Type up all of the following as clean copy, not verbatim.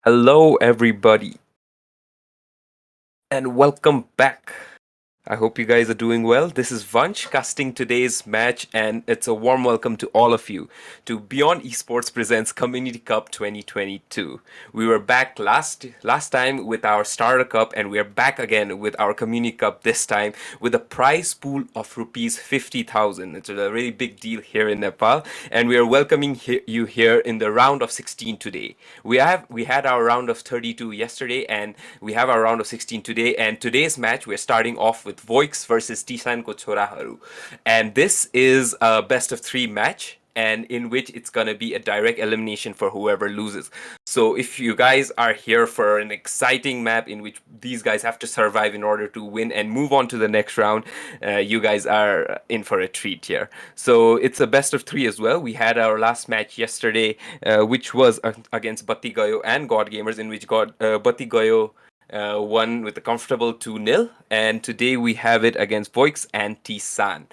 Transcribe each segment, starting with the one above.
Hello, everybody, and welcome back. I hope you guys are doing well. This is Vansh casting today's match, and it's a warm welcome to all of you to Beyond Esports Presents Community Cup 2022. We were back last time with our Starter Cup, and we are back again with our Community Cup this time with a prize pool of rupees 50,000. It's a really big deal here in Nepal, and we are welcoming you here in the round of 16 today. We had our round of 32 yesterday, and we have our round of 16 today. And today's match, we're starting off with Voix versus Tsan Xora Haru. And this is a best of 3 match, and in which it's gonna be a direct elimination for whoever loses. So if you guys are here for an exciting map in which these guys have to survive in order to win and move on to the next round, you guys are in for a treat here. So it's a best of 3 as well. We had our last match yesterday, which was against Batti Gayo and God Gamers, in which Batti Gayo won with a comfortable 2-0, and today we have it against Voix and Tsan.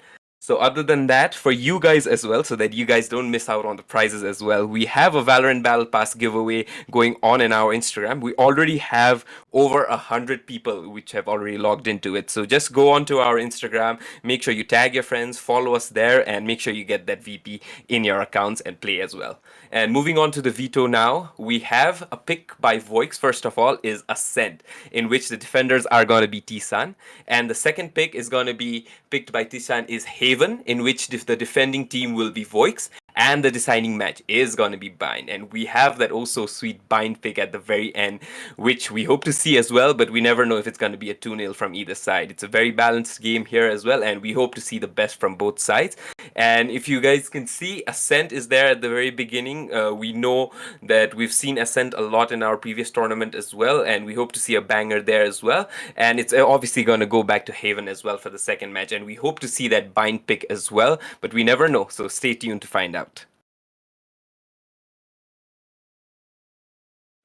So other than that, for you guys as well, so that you guys don't miss out on the prizes as well, we have a Valorant Battle Pass giveaway going on in our Instagram. We already have over 100 people which have already logged into it. So just go on to our Instagram, make sure you tag your friends, follow us there, and make sure you get that VP in your accounts and play as well. And moving on to the veto now, we have a pick by Voix. First of all is Ascent, in which the defenders are going to be Tsan, and the second pick is going to be picked by Tsan is Haven, in which the defending team will be Voix, and the deciding match is going to be Bind. And we have that also sweet Bind pick at the very end, which we hope to see as well, but we never know if it's going to be a 2-0 from either side. It's a very balanced game here as well, and we hope to see the best from both sides. And if you guys can see, Ascent is there at the very beginning. We know that we've seen Ascent a lot in our previous tournament as well, and we hope to see a banger there as well. And it's obviously going to go back to Haven as well for the second match, and we hope to see that Bind pick as well, but we never know, so stay tuned to find out.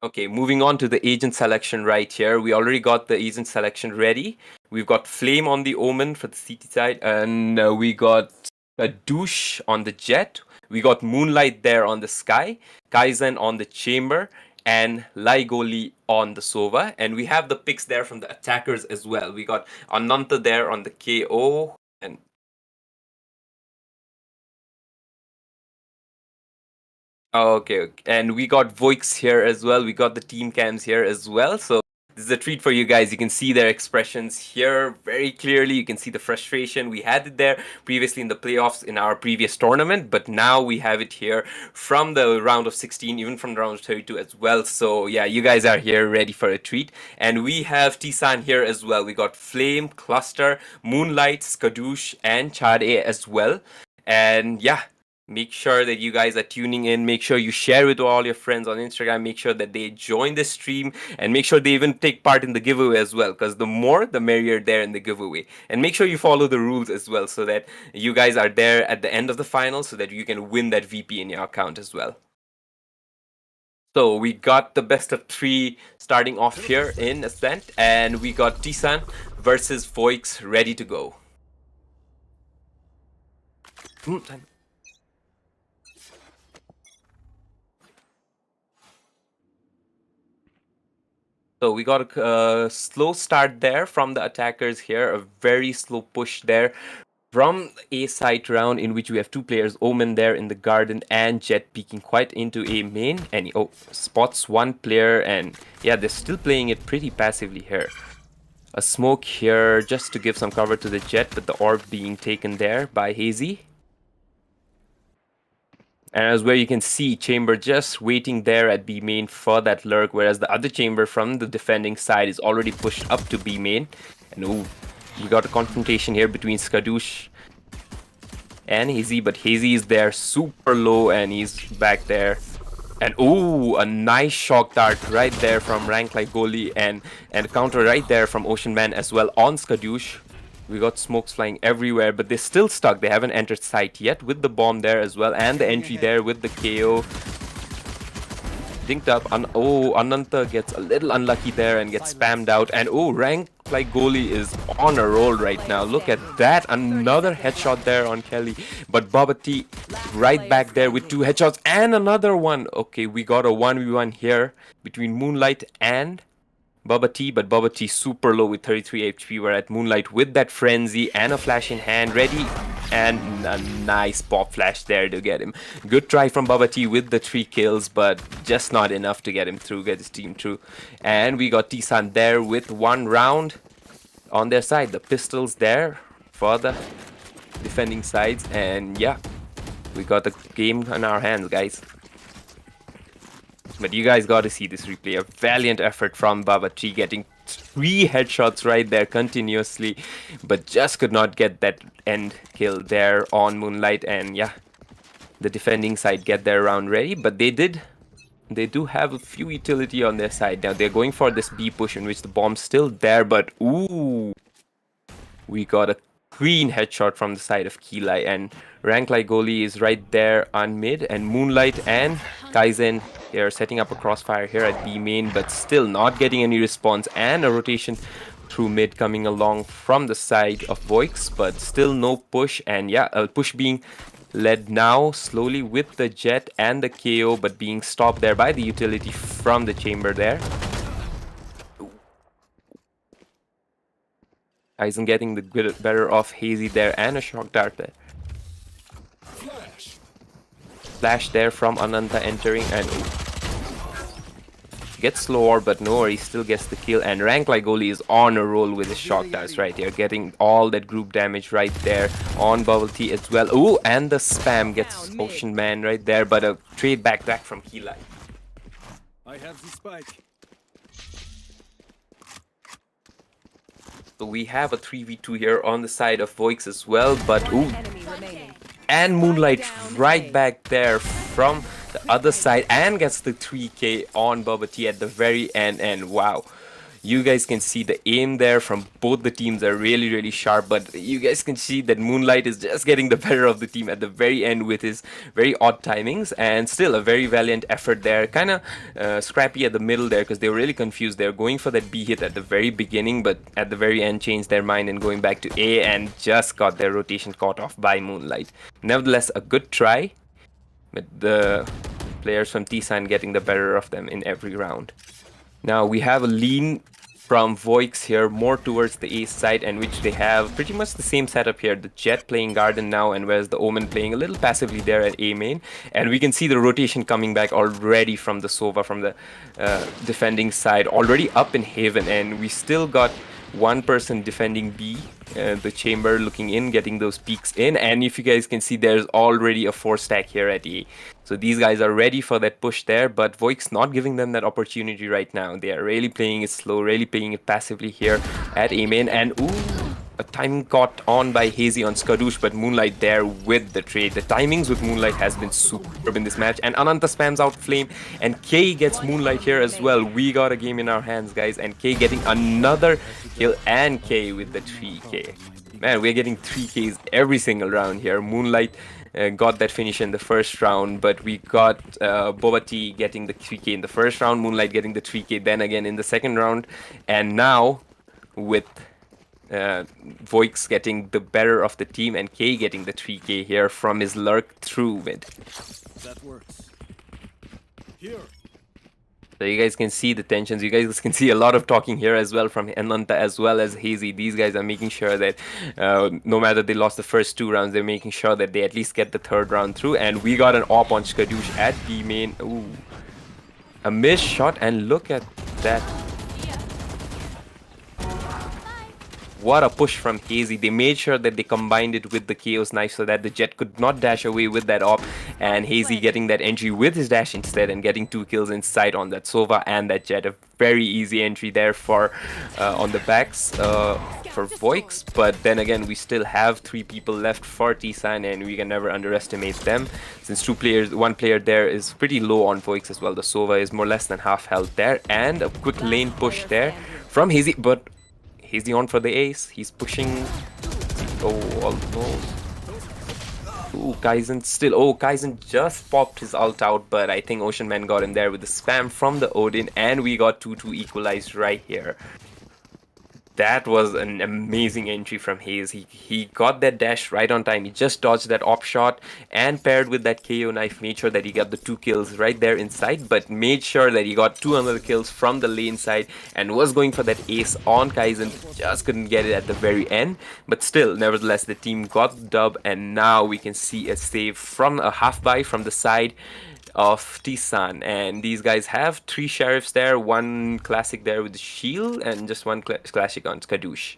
Okay, moving on to the agent selection right here. We already got the agent selection ready. We've got Flame on the Omen for the CT side, and we got a Douche on the Jet. We got Moonlight there on the Sky, Kaizen on the Chamber, and Laigoli on the Sova. And we have the picks there from the attackers as well. We got Ananta there on the KO, and okay, and we got Voix here as well. We got the team cams here as well. So this is a treat for you guys. You can see their expressions here very clearly. You can see the frustration. We had it there previously in the playoffs in our previous tournament, but now we have it here from the round of 16, even from the round of 32 as well. So yeah, you guys are here ready for a treat. And we have Tsan here as well. We got Flame, Cluster, Moonlight, Skadoosh, and Chade as well. And yeah, make sure that you guys are tuning in. Make sure you share with all your friends on Instagram. Make sure that they join the stream, and make sure they even take part in the giveaway as well, because the more the merrier there in the giveaway. And make sure you follow the rules as well, so that you guys are there at the end of the final, so that you can win that VP in your account as well. So we got the best of 3 starting off here in Ascent, and we got Tsan versus Voix ready to go. So we got a slow start there from the attackers here, a very slow push there from A side round, in which we have 2 players, Omen there in the garden and Jet peeking quite into A main, and he spots 1 player, and yeah, they're still playing it pretty passively here. A smoke here just to give some cover to the Jet, but the orb being taken there by Hazy. And as where you can see Chamber just waiting there at B main for that lurk, whereas the other Chamber from the defending side is already pushed up to B main. And ooh, we got a confrontation here between Skadoosh and Hazy, but Hazy is there super low and he's back there. And ooh, a nice shock dart right there from rank like Goli, and a counter right there from Ocean Man as well on Skadoosh. We got smokes flying everywhere, but they're still stuck. They haven't entered site yet with the bomb there as well, and the entry there with the KO. Dinked up. Ananta gets a little unlucky there and gets spammed out. And oh, rank like Goli is on a roll right now. Look at that. Another headshot there on Kelly. But BO3 right back there with 2 headshots and another one. Okay, we got a 1v1 here between Moonlight and BO3, but BO3 super low with 33 HP. We're at Moonlight with that frenzy and a flash in hand, ready, and a nice pop flash there to get him. Good try from BO3 with the 3 kills, but just not enough to get him through, get his team through. And we got Tsan there with 1 round on their side. The pistols there for the defending sides, and yeah, we got the game in our hands, guys. But you guys got to see this replay. A valiant effort from BO3, getting 3 headshots right there continuously, but just could not get that end kill there on Moonlight. And yeah, the defending side get their round ready, but they do have a few utility on their side. Now they're going for this B push in which the bomb's still there, but ooh, we got a clean headshot from the side of Kilai, and Rank Like Goalie is right there on mid, and Moonlight and Kaizen, they're setting up a crossfire here at B main, but still not getting any response, and a rotation through mid coming along from the side of Voix, but still no push. And yeah, a push being led now slowly with the Jet and the KO, but being stopped there by the utility from the chamber there. Kaizen getting the better of Hazy there, and a shock dart there. Flash there from Ananta entering, and gets slower, but no worries, still gets the kill. And Rank Like Goalie is on a roll with his shock darts right here, getting all that group damage right there on Bubble Tea as well. Ooh, and the spam gets Ocean Man right there, but a trade back from Kilai. I have the spike. So we have a 3v2 here on the side of Voix as well, but ooh, and Moonlight right back there from the other side, and gets the 3k on BO3 at the very end. And wow, you guys can see the aim there from both the teams are really sharp, but you guys can see that Moonlight is just getting the better of the team at the very end with his very odd timings, and still a very valiant effort there. Kind of scrappy at the middle there because they were really confused. They were going for that B hit at the very beginning, but at the very end changed their mind and going back to A, and just got their rotation caught off by Moonlight. Nevertheless, a good try, but the players from Tsan getting the better of them in every round. Now we have a lean from Voix here, more towards the A side, and which they have pretty much the same setup here. The Jet playing Garden now, and whereas the Omen playing a little passively there at A main. And we can see the rotation coming back already from the Sova, from the defending side, already up in Haven. And we still got one person defending B, the chamber looking in, getting those peeks in. And if you guys can see, there's already a 4 stack here at A. So these guys are ready for that push there, but Voix not giving them that opportunity right now. They are really playing it slow, really playing it passively here at A main. And ooh, a time caught on by Hazy on Skadoosh, but Moonlight there with the trade. The timings with Moonlight has been superb in this match, and Ananta spams out Flame, and K gets Moonlight here as well. We got a game in our hands, guys, and K getting another kill, and K with the 3k. Man, we're getting 3ks every single round here. Moonlight got that finish in the first round, but we got BO3 getting the 3k in the first round, Moonlight getting the 3k then again in the second round, and now with Voix getting the better of the team, and K getting the 3k here from his lurk through mid. That works. Here. So you guys can see the tensions. You guys can see a lot of talking here as well from Ananta as well as Hazy. These guys are making sure that no matter they lost the first 2 rounds, they're making sure that they at least get the 3rd round through. And we got an op on Skadoosh at B main. Ooh, a missed shot, and look at that. What a push from Hazy. They made sure that they combined it with the Chaos Knife so that the Jet could not dash away with that op, and Hazy getting that entry with his dash instead and getting 2 kills inside on that Sova and that Jet. A very easy entry there for on the backs for Voix, but then again we still have 3 people left for Tsan, and we can never underestimate them since 2 players, 1 player there is pretty low on Voix as well. The Sova is more or less than half health there, and a quick lane push there from Hazy, but Hazy on for the ace. He's pushing. Oh, almost. Ooh, Kaizen still. Oh, Kaizen just popped his ult out, but I think Ocean Man got him there with the spam from the Odin, and we got 2-2 equalized right here. That was an amazing entry from Hayes. He got that dash right on time. He just dodged that op shot and paired with that KO knife, made sure that he got the 2 kills right there inside, but made sure that he got 2 other kills from the lane side and was going for that ace on Kaizen. Just couldn't get it at the very end. But still, nevertheless, the team got the dub, and now we can see a save from a half buy from the side of Tsan, and these guys have 3 sheriffs there, 1 classic there with the shield, and just 1 classic on Skadoosh.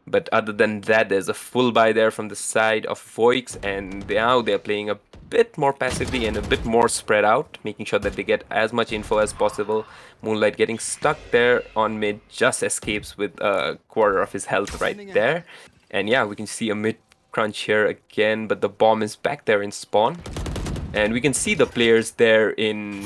But other than that, there's a full buy there from the side of Voix, and now they're playing a bit more passively and a bit more spread out, making sure that they get as much info as possible. Moonlight getting stuck there on mid, just escapes with a quarter of his health right there. And yeah, we can see a mid crunch here again, but the bomb is back there in spawn. And we can see the players there in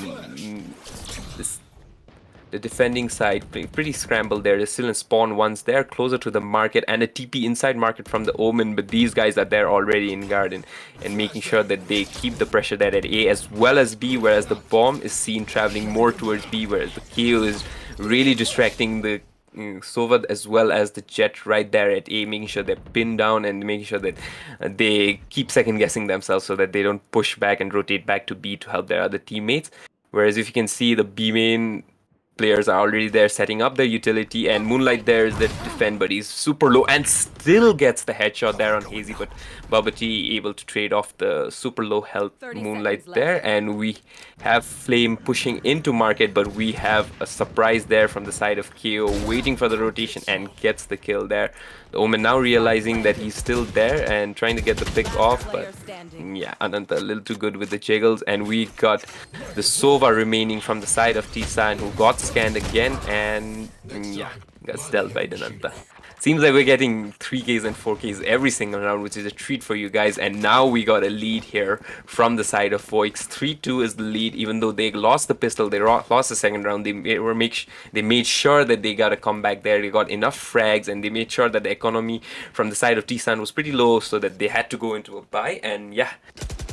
the defending side playing pretty scrambled there. They're still in spawn ones there, closer to the market, and a TP inside market from the Omen, but these guys are there already in garden and making sure that they keep the pressure there at A as well as B, whereas the bomb is seen traveling more towards B, whereas the KO is really distracting the Sova as well as the Jet right there at A, making sure they're pinned down and making sure that they keep second guessing themselves so that they don't push back and rotate back to B to help their other teammates. Whereas if you can see, the B main players are already there setting up their utility, and Moonlight there is the defend, but he's super low and still gets the headshot there on Hazy, but Bubba able to trade off the super low health Moonlight there, and we have Flame pushing into market, but we have a surprise there from the side of KO waiting for the rotation and gets the kill there. The Omen now realizing that he's still there and trying to get the pick off, but yeah, Ananta a little too good with the jiggles, and we got the Sova remaining from the side of Tsan, who got scanned again and yeah, got dealt by Ananta. Seems like we're getting 3Ks and 4Ks every single round, which is a treat for you guys. And now we got a lead here from the side of Voix. 3-2 is the lead, even though they lost the pistol, they lost the second round. They made sure that they got a comeback there. They got enough frags, and they made sure that the economy from the side of Tsan was pretty low, so that they had to go into a buy. And yeah,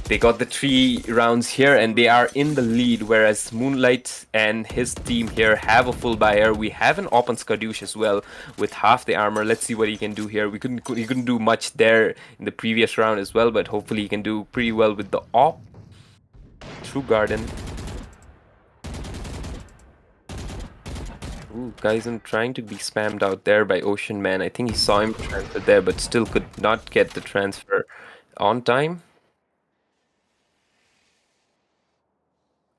they got the 3 rounds here and they are in the lead, whereas Moonlight and his team here have a full buyer. We have an op on Skadoosh as well with half the armor. Let's see what he can do here. He couldn't do much there in the previous round as well, but hopefully he can do pretty well with the op through garden. Ooh, Kaizen trying to be spammed out there by Ocean Man. I think he saw him transfer there, but still could not get the transfer on time.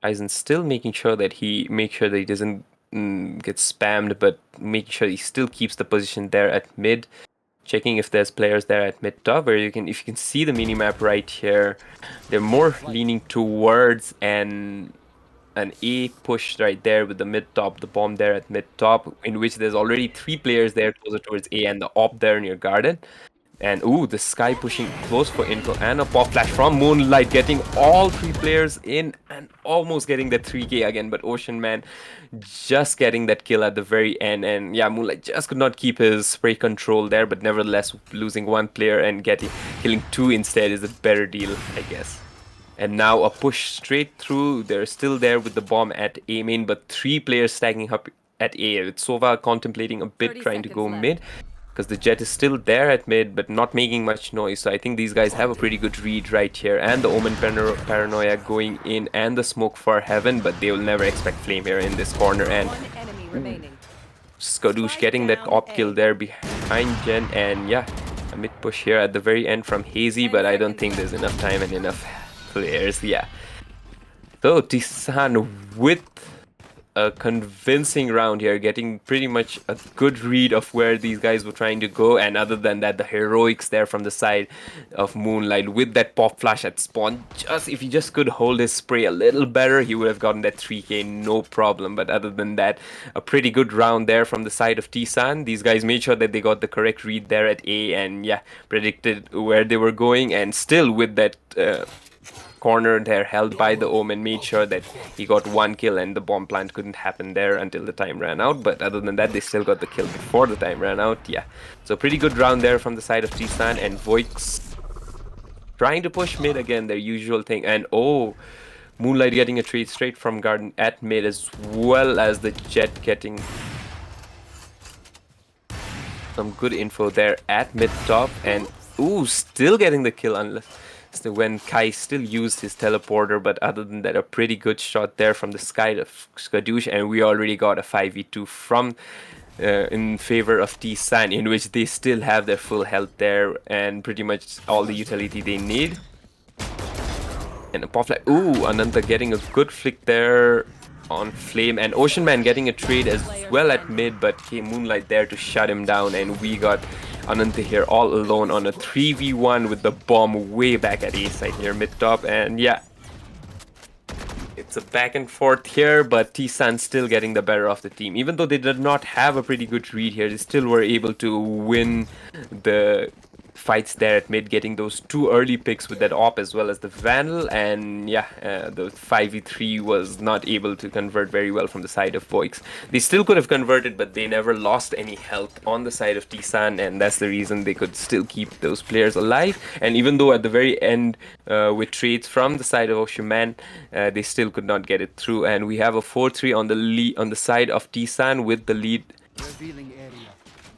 Aizen still making sure that he doesn't get spammed, but making sure he still keeps the position there at mid. Checking if there's players there at mid top, where if you can see the minimap right here, they're more leaning towards an A push right there with the mid top, the bomb there at mid top, in which there's already 3 players there closer towards A and the op there near garden. And ooh, the Sky pushing close for info and a pop flash from Moonlight, getting all 3 players in and almost getting that 3K again, but Ocean Man just getting that kill at the very end. And yeah, Moonlight just could not keep his spray control there, but nevertheless losing 1 player and killing 2 instead is a better deal, I guess. And now a push straight through. They're still there with the bomb at A main, but 3 players stacking up at A. With Sova contemplating a bit, trying to go mid, because the Jet is still there at mid, but not making much noise. So I think these guys have a pretty good read right here. And the Omen Paranoia going in, and the smoke for Heaven, but they will never expect Flame here in this corner. And Skadoosh getting that op kill there behind Jen. And yeah, a mid push here at the very end from Hazy, but I don't think there's enough time and enough players. Yeah. So Tsan with a convincing round here, getting pretty much a good read of where these guys were trying to go. And other than that, the heroics there from the side of Moonlight with that pop flash at spawn. Just if he just could hold his spray a little better, he would have gotten that 3K no problem. But other than that, a pretty good round there from the side of Tsan. These guys made sure that they got the correct read there at A, and yeah, predicted where they were going, and still with that corner there held by the Omen, made sure that he got 1 kill, and the bomb plant couldn't happen there until the time ran out. But other than that, they still got the kill before the time ran out. Yeah, so pretty good round there from the side of Tsan. And Voix trying to push mid again, their usual thing. And oh, Moonlight getting a trade straight from garden at mid, as well as the Jet getting Some good info there at mid top, and ooh, still getting the kill unless when Kai still used his teleporter, but other than that, a pretty good shot there from the sky of Skadoosh, and we already got a 5v2 from in favor of Tsan, in which they still have their full health there and pretty much all the utility they need. And a pop flag. Ooh, Ananta getting a good flick there on Flame, and Ocean Man getting a trade as well at mid, but came Moonlight there to shut him down, and we got Ananta here all alone on a 3v1 with the bomb way back at A side here mid top. And yeah, it's a back and forth here, but Tsan still getting the better of the team. Even though they did not have a pretty good read here, they still were able to win the fights there at mid, getting those 2 early picks with that op as well as the Vandal. And yeah, the 5v3 was not able to convert very well from the side of Voix. They still could have converted, but they never lost any health on the side of Tsan, and that's the reason they could still keep those players alive. And even though at the very end with trades from the side of Ocean Man, they still could not get it through, and we have a 4-3 on the lead on the side of Tsan with the lead.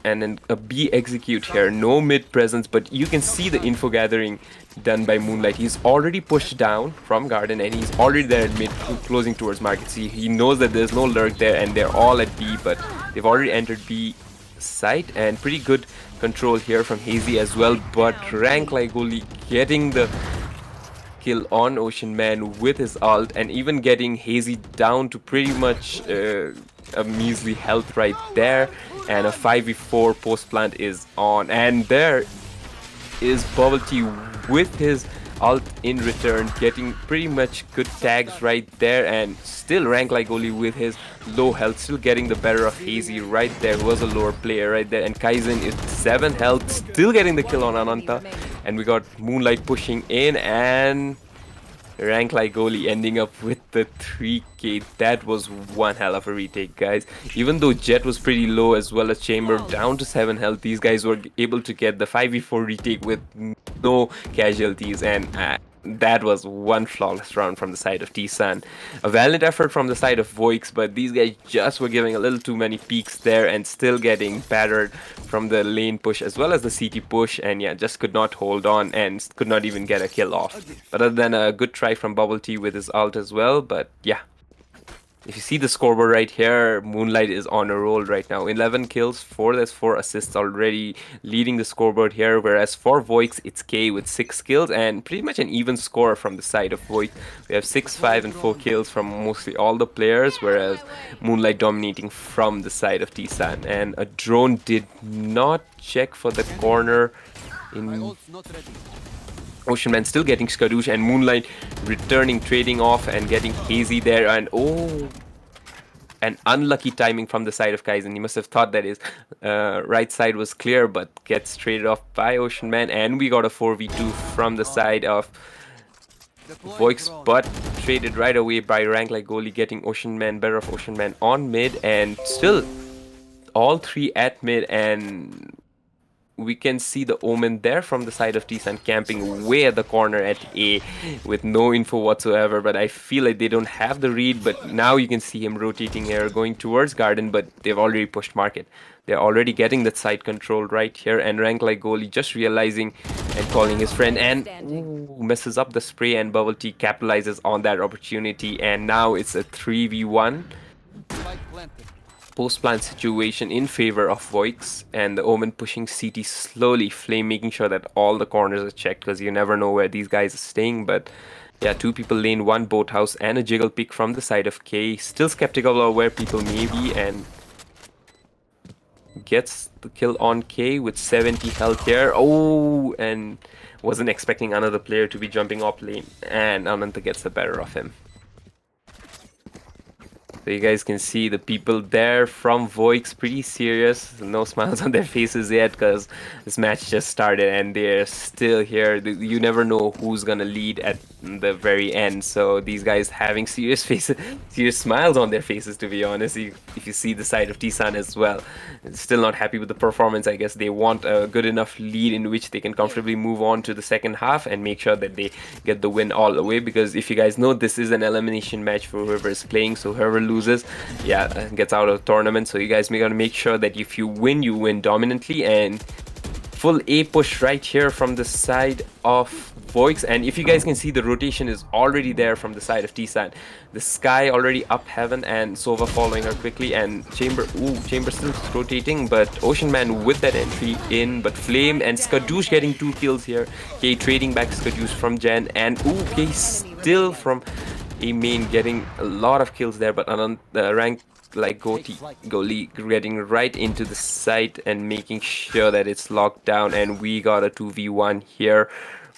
And then a B execute here, no mid presence, but you can see the info gathering done by Moonlight. He's already pushed down from Garden, and he's already there at mid, closing towards Market C. He knows that there's no lurk there, and they're all at B, but they've already entered B site, and pretty good control here from Hazy as well. But Rank Ligoli getting the kill on Ocean Man with his ult, and even getting Hazy down to pretty much a measly health right there. And a 5v4 post plant is on, and there is Bubble Tea with his ult in return, getting pretty much good tags right there, and still Rank Ligoli with his low health, still getting the better of Hazy right there, who was a lower player right there. And Kaizen is 7 health, still getting the kill on Ananta, and we got Moonlight pushing in, and Rank Ligoli ending up with the 3k. That was one hell of a retake, guys. Even though Jet was pretty low as well as Chamber down to 7 health, these guys were able to get the 5v4 retake with no casualties, and that was one flawless round from the side of Tsan. A valiant effort from the side of Voix, but these guys just were giving a little too many peeks there and still getting battered from the lane push as well as the CT push, and yeah, just could not hold on and could not even get a kill off. But other than a good try from Bubble Tea with his ult as well, but yeah. If you see the scoreboard right here, Moonlight is on a roll right now. 11 kills, 4 assists already, leading the scoreboard here. Whereas for Voix, it's K with 6 kills and pretty much an even score from the side of Voix. We have 6, 5, and 4 kills from mostly all the players, whereas Moonlight dominating from the side of Tsan. And a drone did not check for the corner in Ocean Man, still getting Skadoosh, and Moonlight returning, trading off, and getting Hazy there. And oh, an unlucky timing from the side of Kaizen. He must have thought that his right side was clear, but gets traded off by Ocean Man. And we got a 4v2 from the side of Voix, but traded right away by Rank Ligoli, getting Ocean Man, better of Ocean Man on mid, and still all 3 at mid. And we can see the Omen there from the side of Tsan camping way at the corner at A with no info whatsoever, but I feel like they don't have the read. But now you can see him rotating here, going towards Garden, but they've already pushed Market. They're already getting that side control right here, and Rank Ligoli just realizing and calling his friend, and ooh, messes up the spray, and Bubble Tea capitalizes on that opportunity, and now it's a 3v1 post-plant situation in favor of Voix, and the Omen pushing CT slowly, Flame making sure that all the corners are checked, because you never know where these guys are staying. But yeah, 2 people lane, 1 boathouse, and a jiggle pick from the side of K. Still skeptical of where people may be, and gets the kill on K with 70 health here. Oh, and wasn't expecting another player to be jumping up lane, and Ananta gets the better of him. So you guys can see the people there from Voix pretty serious, no smiles on their faces yet, because this match just started and they're still here. You never know who's gonna lead at the very end. So these guys having serious faces, serious smiles on their faces. To be honest, if you see the side of Tsan as well, still not happy with the performance. I guess they want a good enough lead in which they can comfortably move on to the second half and make sure that they get the win all the way. Because if you guys know, this is an elimination match for whoever is playing. So whoever loses, yeah, gets out of the tournament. So you guys gotta make sure that if you win dominantly. And full A push right here from the side of Voix, and if you guys can see, the rotation is already there from the side of Tsan. The Sky already up heaven and Sova following her quickly, and Chamber still rotating, but Ocean Man with that entry in, but Flame and Skadoosh getting 2 kills here. Okay, trading back Skadoosh from Jen, and okay, still from a main getting a lot of kills there, but on the rank like Goli getting right into the site and making sure that it's locked down, and we got a 2v1 here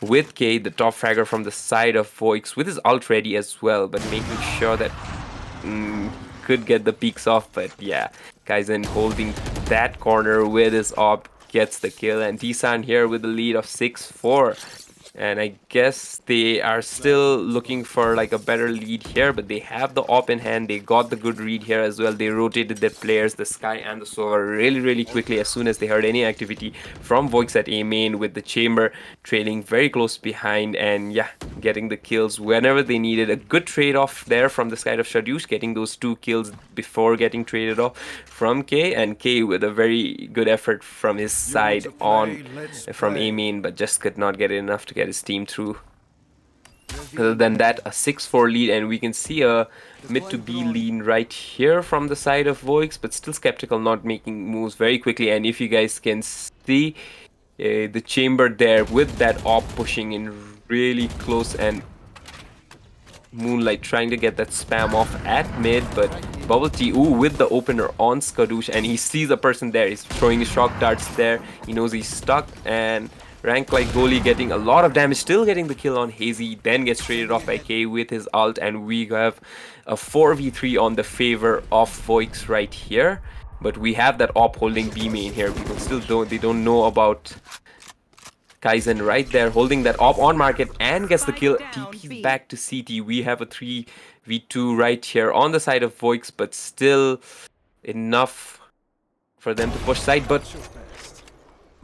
with K, the top fragger from the side of Voix with his ult ready as well, but making sure that could get the peaks off. But yeah, Kaizen holding that corner with his op gets the kill, and Tsan here with the lead of 6-4. And I guess they are still looking for like a better lead here, but they have the op in hand. They got the good read here as well. They rotated their players, the Sky and the Sova, really quickly as soon as they heard any activity from Voix at A main, with the Chamber trailing very close behind, and yeah, getting the kills whenever they needed. A good trade-off there from the side of Shadush, getting those 2 kills before getting traded off from K, and K with a very good effort from his side on from A main, but just could not get enough to get his team through. Other than that, a 6-4 lead, and we can see a mid to B lean right here from the side of Voix, but still skeptical, not making moves very quickly. And if you guys can see the Chamber there with that op pushing in really close, and Moonlight trying to get that spam off at mid, but Bubble Tea with the opener on Skadoosh, and he sees a person there. He's throwing shock darts there. He knows he's stuck, and Rank like Goli getting a lot of damage, still getting the kill on Hazy, then gets traded off by K with his ult, and we have a 4v3 on the favor of Voix right here. But we have that op holding B main here. People still don't know about Kaizen right there holding that op on market and gets the kill. TP's back to CT. We have a 3v2 right here on the side of Voix, but still enough for them to push side. But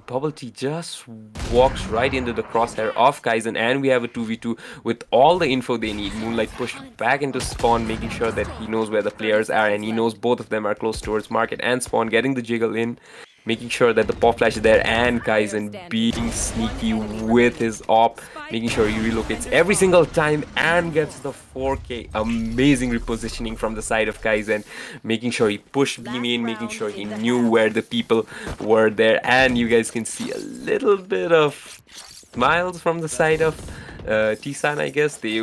Bubble Tea just walks right into the crosshair of Kaizen, and we have a 2v2 with all the info they need. Moonlight pushed back into spawn, making sure that he knows where the players are, and he knows both of them are close towards market and spawn, getting the jiggle in, making sure that the pop flash is there, and Kaizen being sneaky with his op, making sure he relocates every single time and gets the 4K. Amazing repositioning from the side of Kaizen, making sure he pushed B main, making sure he knew where the people were there, and you guys can see a little bit of smiles from the side of Tsan. I guess they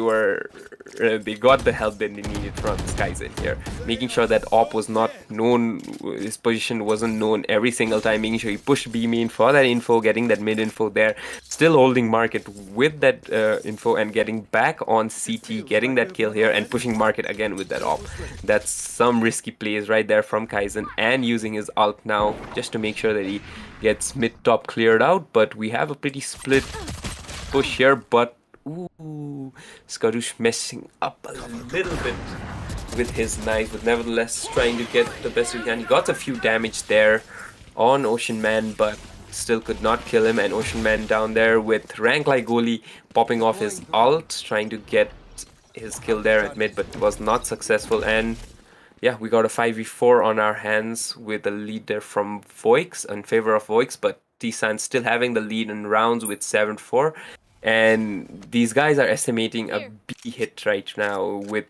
got the help that they needed from Kaizen here, making sure that op was not known, his position wasn't known every single time, making sure he pushed B main for that info, getting that mid info there, still holding market with that info, and getting back on CT, getting that kill here, and pushing market again with that op. That's some risky plays right there from Kaizen, and using his ult now just to make sure that he gets mid top cleared out. But we have a pretty split push here, but ooh, Skadoosh messing up a little bit with his knife, but nevertheless trying to get the best he can. He got a few damage there on Ocean Man, but still could not kill him. And Ocean Man down there with Rank like Goli popping off his ult, trying to get his kill there at mid, but was not successful. And yeah, we got a 5v4 on our hands with a lead there from Voix in favor of Voix, but Tsan still having the lead in rounds with 7-4. And these guys are estimating a B hit right now with...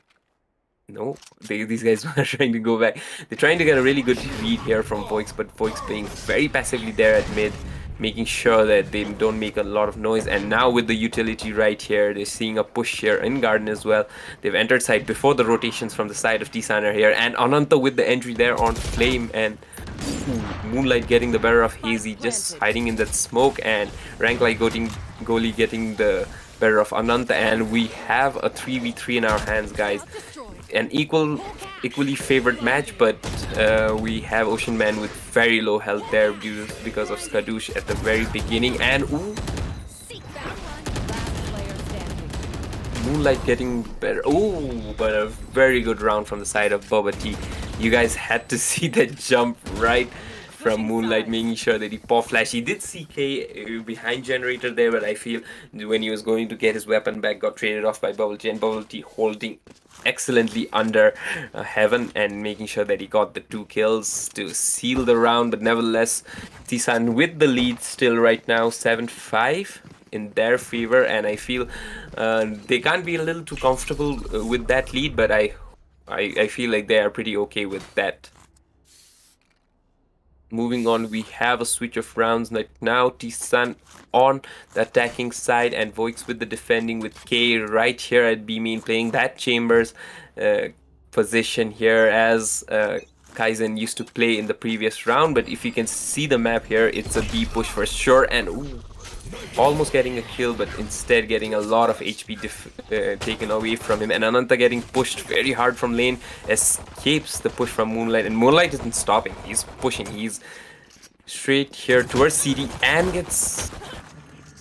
No, these guys are trying to go back. They're trying to get a really good read here from Voix, but Voix playing very passively there at mid, making sure that they don't make a lot of noise. And now with the utility right here, they're seeing a push here in garden as well. They've entered side before the rotations from the side of Tsan are here, and Ananta with the entry there on Flame, and Moonlight getting the better of Hazy, just hiding in that smoke, and Rank like Goli getting the better of Ananta, and we have a 3v3 in our hands, guys. An equally favored match, but we have Ocean Man with very low health there because of Skadoosh at the very beginning, and ooh, Moonlight getting better. Oh, but a very good round from the side of BO3. You guys had to see that jump right from Moonlight, making sure that he pop flash. He did see K behind generator there, but I feel when he was going to get his weapon back, got traded off by Bubble Tea, and Bubble Tea holding excellently under Heaven and making sure that he got the 2 kills to seal the round. But nevertheless, Tsan with the lead still right now, 7-5 in their favor, and I feel they can't be a little too comfortable with that lead, but I feel like they are pretty okay with that. Moving on, we have a switch of rounds right now. Tsan on the attacking side and Voix with the defending, with K right here at B main playing that Chambers position here as Kaizen used to play in the previous round. But if you can see the map here, it's a B push for sure, and ooh, almost getting a kill, but instead getting a lot of HP taken away from him. And Ananta getting pushed very hard from lane, escapes the push from Moonlight, and Moonlight isn't stopping. He's pushing. He's straight here towards CD and gets...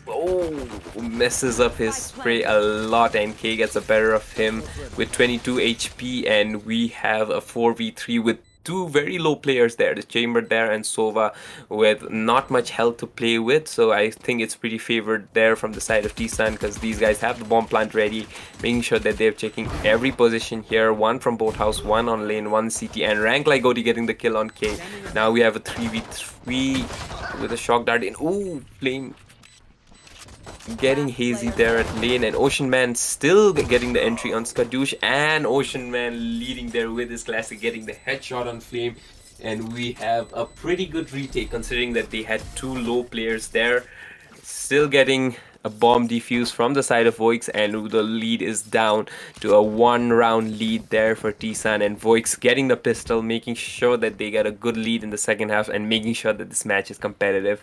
Oh, messes up his spray a lot, and K gets the better of him with 22 HP, and we have a 4v3 with 2 very low players there, the Chamber there and Sova, with not much health to play with. So I think it's pretty favored there from the side of Tsan, because these guys have the bomb plant ready, making sure that they're checking every position here. 1 from boathouse, 1 on lane, 1 CT, and Rank Lygoti getting the kill on K. Now we have a 3v3 with a shock dart in. Ooh, Flame getting hazy there at lane, and Ocean Man still getting the entry on Skadoosh, and Ocean Man leading there with his classic, getting the headshot on Flame. And we have a pretty good retake considering that they had 2 low players there. Still getting a bomb defuse from the side of Voix, and the lead is down to a 1-round lead there for Tsan, and Voix getting the pistol, making sure that they get a good lead in the second half and making sure that this match is competitive.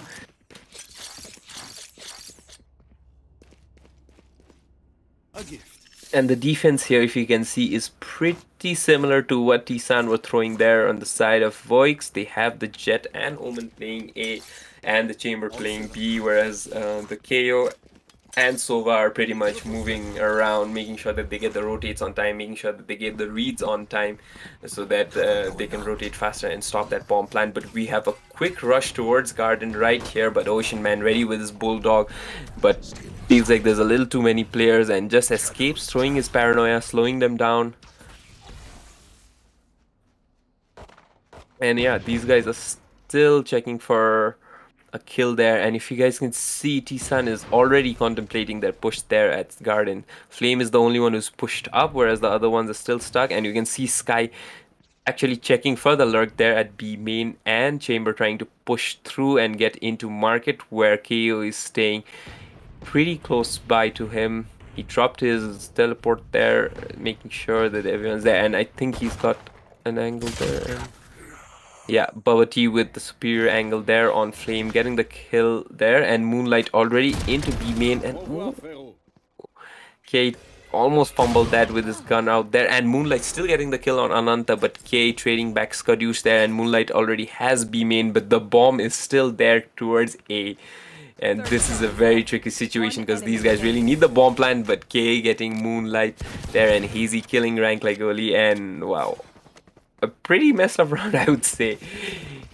And the defense here, if you can see, is pretty similar to what Tsan were throwing there on the side of Voix. They have the Jet and Omen playing A and the Chamber playing B, whereas the KO and Sova are pretty much moving around, making sure that they get the rotates on time, making sure that they get the reads on time so that they can rotate faster and stop that bomb plant. But we have a quick rush towards Garden right here, but Ocean Man ready with his Bulldog, but feels like there's a little too many players and just escapes, throwing his Paranoia, slowing them down. And yeah, these guys are still checking for a kill there, and if you guys can see, Tsan is already contemplating their push there at Garden. Flame is the only one who's pushed up, whereas the other ones are still stuck, and you can see Sky actually checking for the lurk there at B main, and Chamber trying to push through and get into market, where KO is staying pretty close by to him. He dropped his teleport there, making sure that everyone's there, and I think he's got an angle there. Yeah, BO3 with the superior angle there on Flame, getting the kill there, and Moonlight already into B main, and K almost fumbled that with his gun out there, and Moonlight still getting the kill on Ananta, but K trading back Skadoosh there, and Moonlight already has B main, but the bomb is still there towards A. And this is a very tricky situation because these guys really need the bomb plant, but K getting Moonlight there, and Hazy killing Rank Lygoti, and wow, a pretty messed up round, I would say.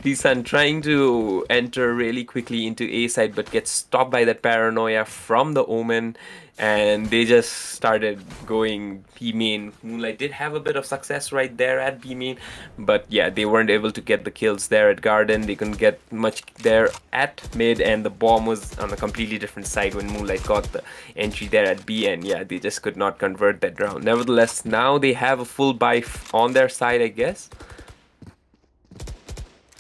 Tsan trying to enter really quickly into A side, but gets stopped by that Paranoia from the Omen, and they just started going B main. Moonlight did have a bit of success right there at B main, but yeah, they weren't able to get the kills there at Garden. They couldn't get much there at mid, and the bomb was on a completely different side when Moonlight got the entry there at B, and yeah, they just could not convert that round. Nevertheless, now they have a full buy on their side, I guess.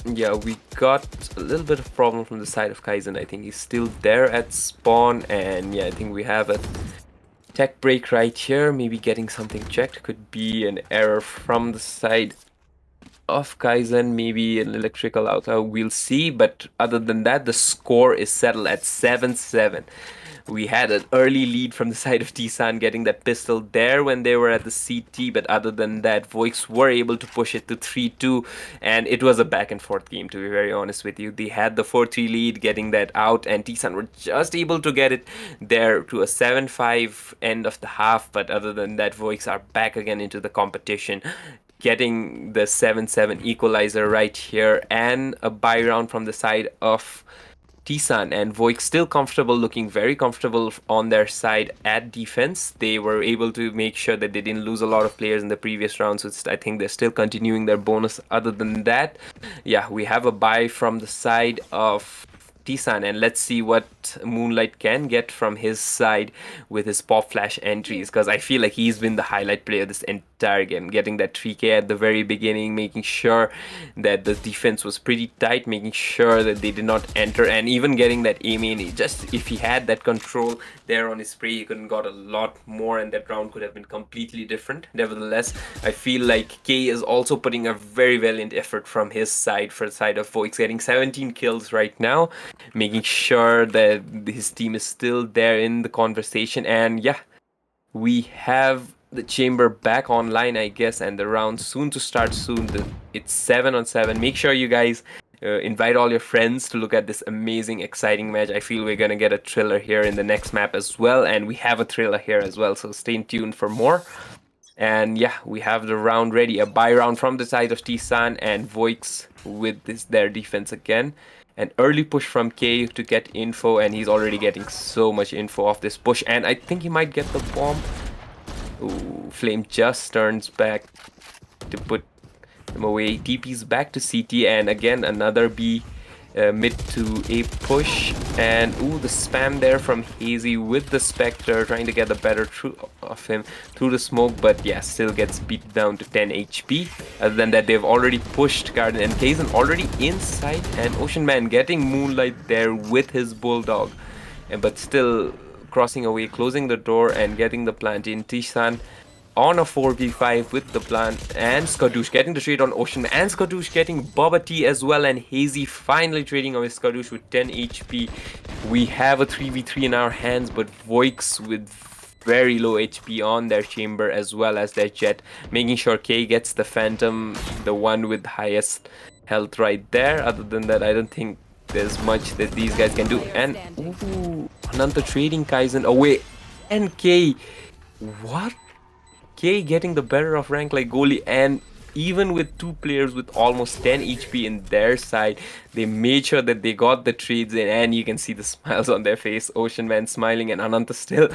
Yeah, we got a little bit of problem from the side of Kaizen. I think he's still there at spawn, and yeah, I think we have a tech break right here. Maybe getting something checked. Could be an error from the side of Kaizen, maybe an electrical out. We'll see, but other than that, the score is settled at 7-7. We had an early lead from the side of Tsan getting that pistol there when they were at the CT, but other than that, Voix were able to push it to 3-2, and it was a back and forth game, to be very honest with you. They had the 4-3 lead, getting that out, and Tsan were just able to get it there to a 7-5 end of the half, but other than that, Voix are back again into the competition, getting the 7-7 equalizer right here, and a buy round from the side of Tsan, and Voix still comfortable, looking very comfortable on their side at defense. They were able to make sure that they didn't lose a lot of players in the previous round, so I think they're still continuing their bonus. Other than that, yeah, we have a buy from the side of Tsan, and let's see what Moonlight can get from his side with his pop flash entries, because I feel like he's been the highlight player this entire game, getting that 3k at the very beginning, making sure that the defense was pretty tight, making sure that they did not enter, and even getting that aim in. Just if he had that control there on his spray, he could have got a lot more, and that round could have been completely different. Nevertheless, I feel like K is also putting a very valiant effort from his side, for the side of Voix, getting 17 kills right now, making sure that his team is still there in the conversation. And yeah, we have the chamber back online, I guess, and the round soon to start soon. It's 7-on-7. Make sure you guys invite all your friends to look at this amazing, exciting match. I feel we're gonna get a thriller here in the next map as well, and we have a thriller here as well, so stay tuned for more. And yeah, we have the round ready, a buy round from the side of Tsan, and Voix with their defense again. An early push from K to get info, and he's already getting so much info off this push, and I think he might get the bomb. Ooh, Flame just turns back to put him away. TP's back to CT, and again another B mid to A push, and ooh, the spam there from Hazy with the Spectre, trying to get the better of him through the smoke, but yeah, still gets beat down to 10 HP. Other than that, they've already pushed Garden, and Kaizen already inside, and Ocean Man getting Moonlight there with his Bulldog, but still crossing away, closing the door and getting the plant in. Tsan on a 4v5 with the plant, and Skadoosh getting the trade on Ocean, and Skadoosh getting Boba Tea as well, and Hazy finally trading away Skadoosh with 10 HP. We have a 3v3 in our hands, but Voix with very low HP on their chamber as well as their jet, making sure K gets the Phantom, the one with highest health right there. Other than that, I don't think there's much that these guys can do. And ooh, Ananta trading Kaizen away, and K, what? K getting the better of rank like goalie, and even with two players with almost 10 HP in their side, they made sure that they got the trades in, and you can see the smiles on their face. Ocean Man smiling, and Ananta still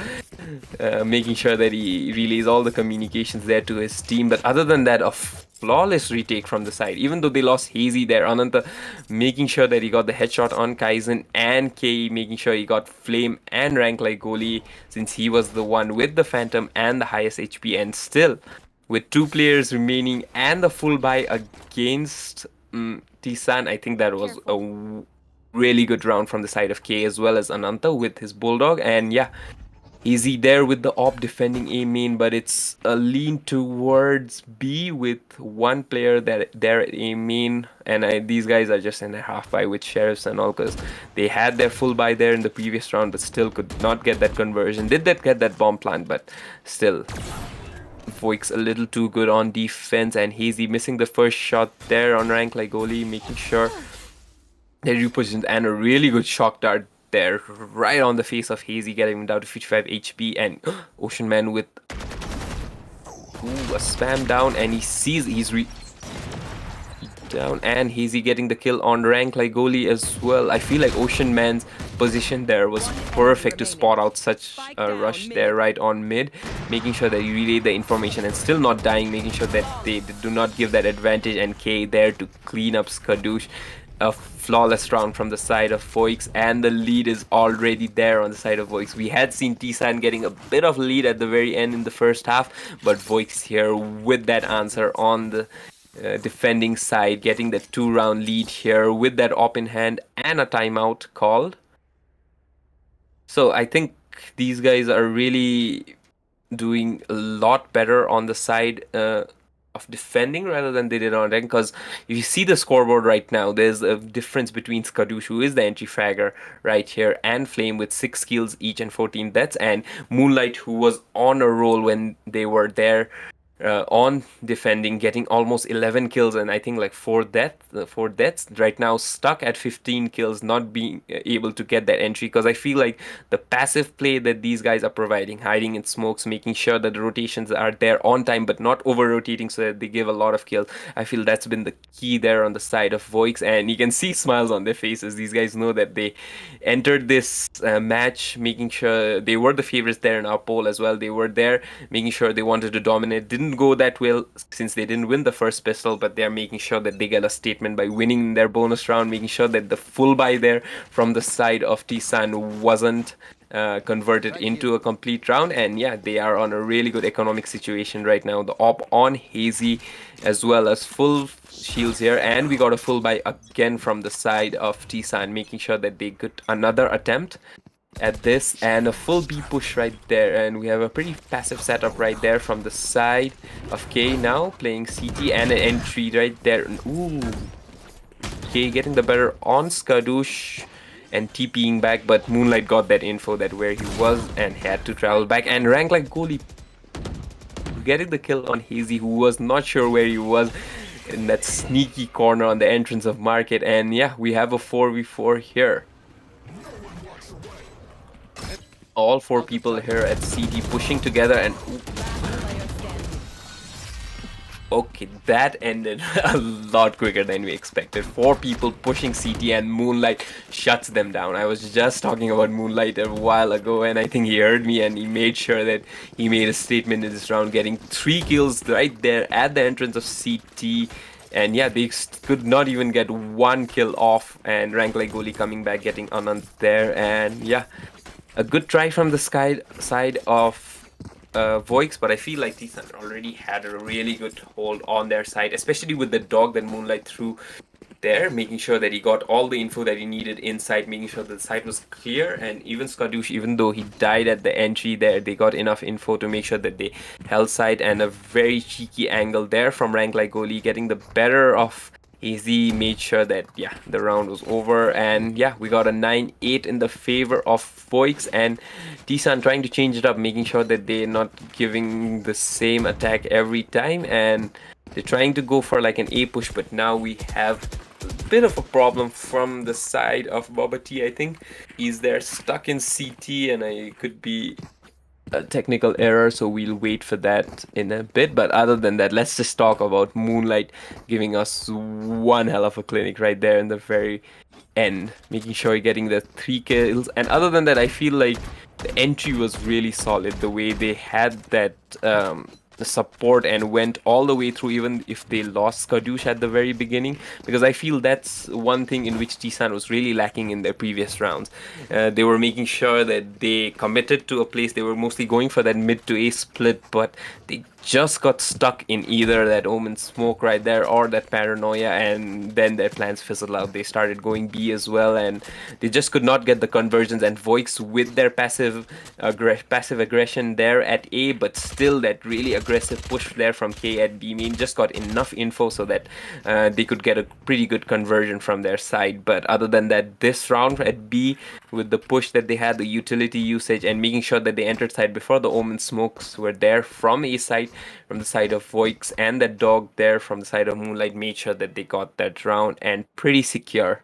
making sure that he relays all the communications there to his team. But other than that, a flawless retake from the side. Even though they lost Hazy there, Ananta making sure that he got the headshot on Kaizen, and K making sure he got Flame and rank like goalie, since he was the one with the Phantom and the highest HP. And still, with two players remaining and the full buy against Tsan, I think that was a really good round from the side of K as well as Ananta with his Bulldog. And yeah, Easy there with the op defending A main, but it's a lean towards B with one player that they're at A main, and these guys are just in a half buy with Sheriffs and all, because they had their full buy there in the previous round, but still could not get that conversion. Did that get that bomb plant, but still. Voix a little too good on defense, and Hazy missing the first shot there on rank like goalie, making sure that he pushes, and a really good shock dart there right on the face of Hazy, getting him down to 55 HP, and Ocean Man with a spam down, and he sees he's down, and Hazy getting the kill on rank like goalie as well. I feel like Ocean Man's position there was perfect to spot out such a rush there right on mid, making sure that you relay the information and still not dying, making sure that they do not give that advantage, and K there to clean up Skadoosh. A flawless round from the side of Voix, and the lead is already there on the side of Voix. We had seen Tsan getting a bit of lead at the very end in the first half, but Voix here with that answer on the defending side, getting the 2-round lead here with that op in hand and a timeout called. So I think these guys are really doing a lot better on the side defending rather than they did on rank. Because if you see the scoreboard right now, there's a difference between Skadoosh, who is the entry fragger right here, and Flame with 6 kills each and 14 deaths, and Moonlight, who was on a roll when they were there on defending, getting almost 11 kills and I think like 4 deaths. Right now, stuck at 15 kills, not being able to get that entry. Because I feel like the passive play that these guys are providing, hiding in smokes, making sure that the rotations are there on time, but not over rotating so that they give a lot of kills. I feel that's been the key there on the side of Voix, and you can see smiles on their faces. These guys know that they entered this match making sure they were the favorites there in our poll as well. They were there making sure they wanted to dominate. Didn't go that well since they didn't win the first pistol, but they're making sure that they get a statement by winning their bonus round, making sure that the full buy there from the side of Tsan wasn't converted into a complete round. And yeah, they are on a really good economic situation right now. The op on Hazy as well as full shields here, and we got a full buy again from the side of Tsan, making sure that they get another attempt at this, and a full B push right there, and we have a pretty passive setup right there from the side of K now playing CT, and an entry right there. Ooh, K getting the better on Skadoosh and TPing back, but Moonlight got that info that where he was and had to travel back, and rank like goalie getting the kill on Hazy, who was not sure where he was in that sneaky corner on the entrance of market. And yeah, we have a 4v4 here. All 4 people here at CT pushing together, and okay, that ended a lot quicker than we expected. 4 people pushing CT, and Moonlight shuts them down. I was just talking about Moonlight a while ago, and I think he heard me and he made sure that he made a statement in this round, getting 3 kills right there at the entrance of CT. And yeah, they could not even get 1 kill off, and rank like goalie coming back, getting Anand there. And yeah, a good try from the side of Voix, but I feel like Tsan already had a really good hold on their side, especially with the dog that Moonlight threw there, making sure that he got all the info that he needed inside, making sure that the site was clear. And even Skadoosh, even though he died at the entry there, they got enough info to make sure that they held site, and a very cheeky angle there from rank like goalie, getting the better of Easy, made sure that yeah, the round was over. And yeah, we got a 9-8 in the favor of Voix, and Tsan trying to change it up, making sure that they're not giving the same attack every time, and they're trying to go for like an A push. But now we have a bit of a problem from the side of BO3. I think he's there stuck in CT, and I could be a technical error, so we'll wait for that in a bit. But other than that, let's just talk about Moonlight giving us one hell of a clinic right there in the very end, making sure you're getting the 3 kills. And other than that, I feel like the entry was really solid, the way they had that the support and went all the way through, even if they lost Skadoosh at the very beginning, because I feel that's one thing in which Tsan was really lacking in their previous rounds. They were making sure that they committed to a place. They were mostly going for that mid to A split, but they just got stuck in either that Omen smoke right there or that paranoia, and then their plans fizzled out. They started going B as well, and they just could not get the conversions. And Voix with their passive aggression there at A, but still that really aggressive push there from K at B main, just got enough info so that they could get a pretty good conversion from their side. But other than that, this round at B, with the push that they had, the utility usage, and making sure that they entered side before the Omen smokes were there from A side, from the side of Voix, and that dog there from the side of Moonlight, made sure that they got that round, and pretty secure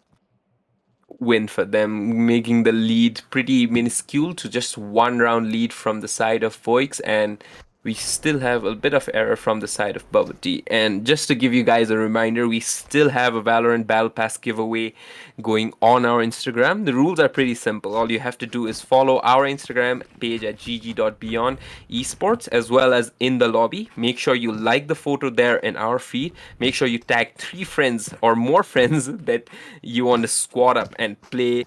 win for them, making the lead pretty minuscule to just 1 round lead from the side of Voix. And we still have a bit of error from the side of Bubble Tea. And just to give you guys a reminder, we still have a Valorant Battle Pass giveaway going on our Instagram. The rules are pretty simple. All you have to do is follow our Instagram page at gg.beyondesports, as well as in the lobby. Make sure you like the photo there in our feed. Make sure you tag 3 friends or more friends that you want to squad up and play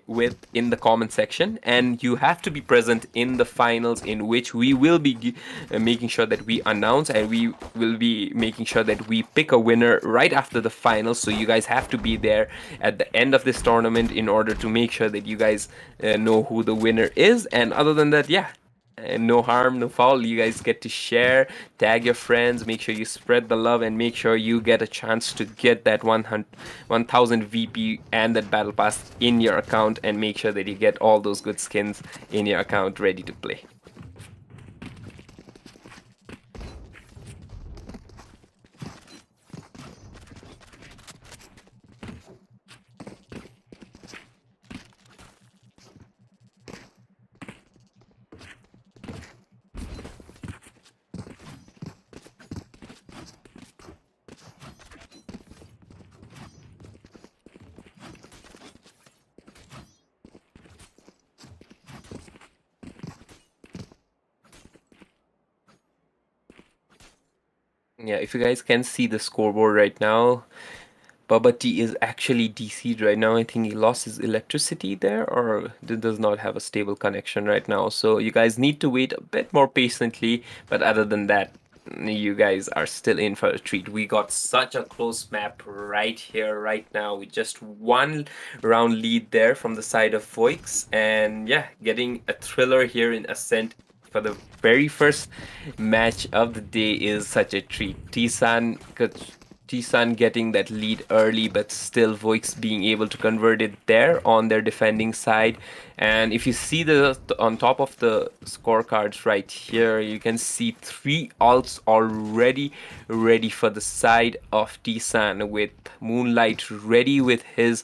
with in the comment section. And you have to be present in the finals, in which we will be making sure that we announce, and we will be making sure that we pick a winner right after the finals. So you guys have to be there at the end of this tournament in order to make sure that you guys know who the winner is. And other than that, yeah, And no harm, no foul. You guys get to share, tag your friends, make sure you spread the love, and make sure you get a chance to get that 1000 VP and that battle pass in your account, and make sure that you get all those good skins in your account ready to play. Yeah, if you guys can see the scoreboard right now, Bubba T is actually DC'd right now. I think he lost his electricity there, or does not have a stable connection right now. So you guys need to wait a bit more patiently. But other than that, you guys are still in for a treat. We got such a close map right here, right now, with just one round lead there from the side of Voix. And yeah, getting a thriller here in Ascent for the very first match of the day is such a treat. Tsan getting that lead early, but still Voix being able to convert it there on their defending side. And if you see the on top of the scorecards right here, you can see 3 ults already ready for the side of Tsan, with Moonlight ready with his